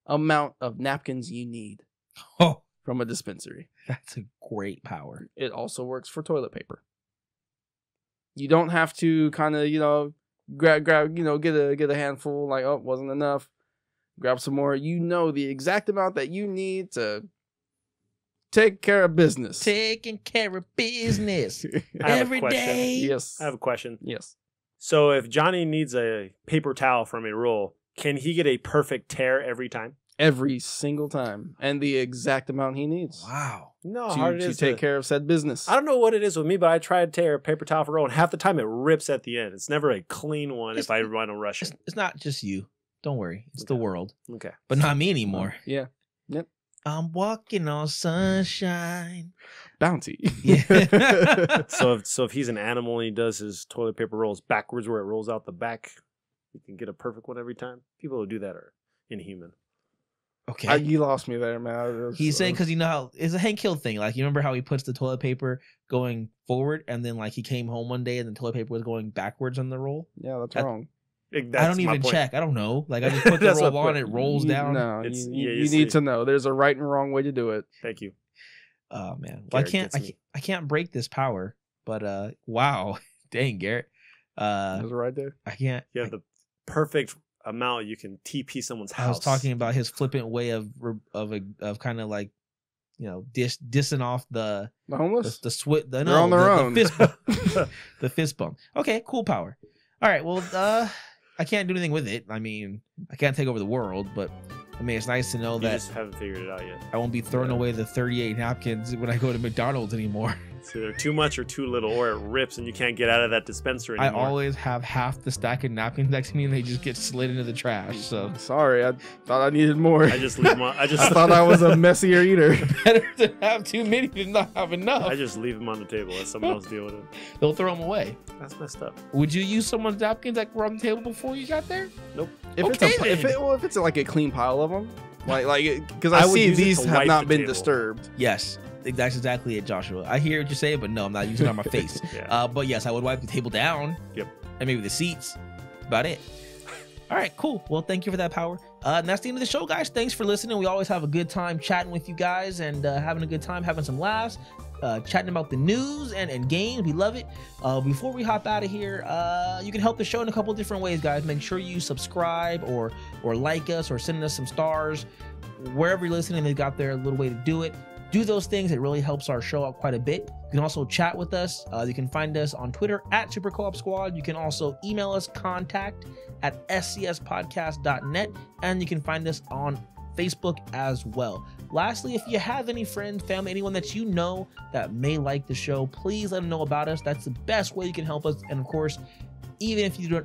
amount of napkins you need Oh, from a dispensary. that's a great power. It also works for toilet paper. You don't have to kind of, grab, get a handful, like, oh, wasn't enough. Grab some more. You know the exact amount that you need to take care of business. Taking care of business I have a every question. day. Yes. I have a question. Yes. So if Johnny needs a paper towel from a roll, can he get a perfect tear every time? Every single time. And the exact amount he needs. Wow. No, how hard it To is take care of said business. I don't know what it is with me, but I try to tear a paper towel for a roll, and half the time it rips at the end. It's never a clean one if I want to rush it. It's not just you. Don't worry. It's the world. Okay. But not me anymore. Yeah. Yep. I'm walking on sunshine. Bounty. Yeah. So if he's an animal and he does his toilet paper rolls backwards where it rolls out the back, he can get a perfect one every time. People who do that are inhuman. Okay. You lost me there, man. He's saying because how it's a Hank Hill thing. Like, you remember how he puts the toilet paper going forward, and then like he came home one day and the toilet paper was going backwards on the roll. Yeah, that's That- wrong. I don't even check. I don't know. Like, I just put the That's roll my on, point. it rolls down. No, It's- you yeah, you need see. to know. There's a right and wrong way to do it. Thank you. Oh man. Well, Garrett gets me. I can't break this power. But wow, dang Garrett. There's a right there. I can't. You have the perfect amount you can TP someone's house. I was talking about his flippant way of kind of like, dissing off the homeless? They're on their own. The fist bump. Okay, cool power. All right, well, I can't do anything with it. I mean, I can't take over the world, but I mean, it's nice to know You that just haven't figured it out yet. I won't be throwing away the 38 napkins when I go to McDonald's anymore. It's either too much or too little, or it rips and you can't get out of that dispenser I anymore. always have half the stack of napkins next to me, and they just get slid into the trash. So Sorry, I thought I needed more. I just leave them on. I thought I was a messier eater. better to have too many than not have enough. I just leave them on the table. Let someone else deal with it. They'll throw them away. That's messed up. Would you use someone's napkins that were on the table before you got there? Nope. If Okay, if it's like a clean pile of them, because I I would see use it these to have wipe not the been table. disturbed. Yes, that's exactly it, Joshua. I hear what you say, but no, I'm not using it on my face. Yeah. But yes, I would wipe the table down. Yep. And maybe the seats. That's about it. All right, cool. Well, thank you for that, Power. And that's the end of the show, guys. Thanks for listening. We always have a good time chatting with you guys and having a good time, having some laughs, chatting about the news and games. We love it. Before we hop out of here, you can help the show in a couple of different ways, guys. Make sure you subscribe or like us or send us some stars. Wherever you're listening, they've got their little way to do it. Do those things. It really helps our show out quite a bit. You can also chat with us. You can find us on Twitter at Super Co-op Squad. You can also email us contact@scspodcast.net, and you can find us on Facebook as well. Lastly, if you have any friends, family, anyone that you know that may like the show, please let them know about us. That's the best way you can help us. And of course, even if you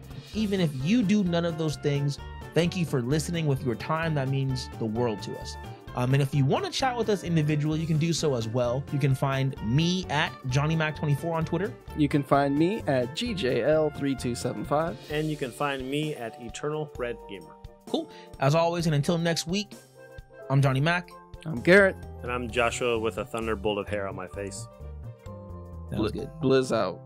do none of those things, thank you for listening with your time. That means the world to us. And if you want to chat with us individually, you can do so as well. You can find me at JohnnyMac24 on Twitter. You can find me at GJL3275. And you can find me at EternalRedGamer. Cool. As always, and until next week, I'm Johnny Mac. I'm Garrett. And I'm Joshua with a thunderbolt of hair on my face. That was good. Blizz out.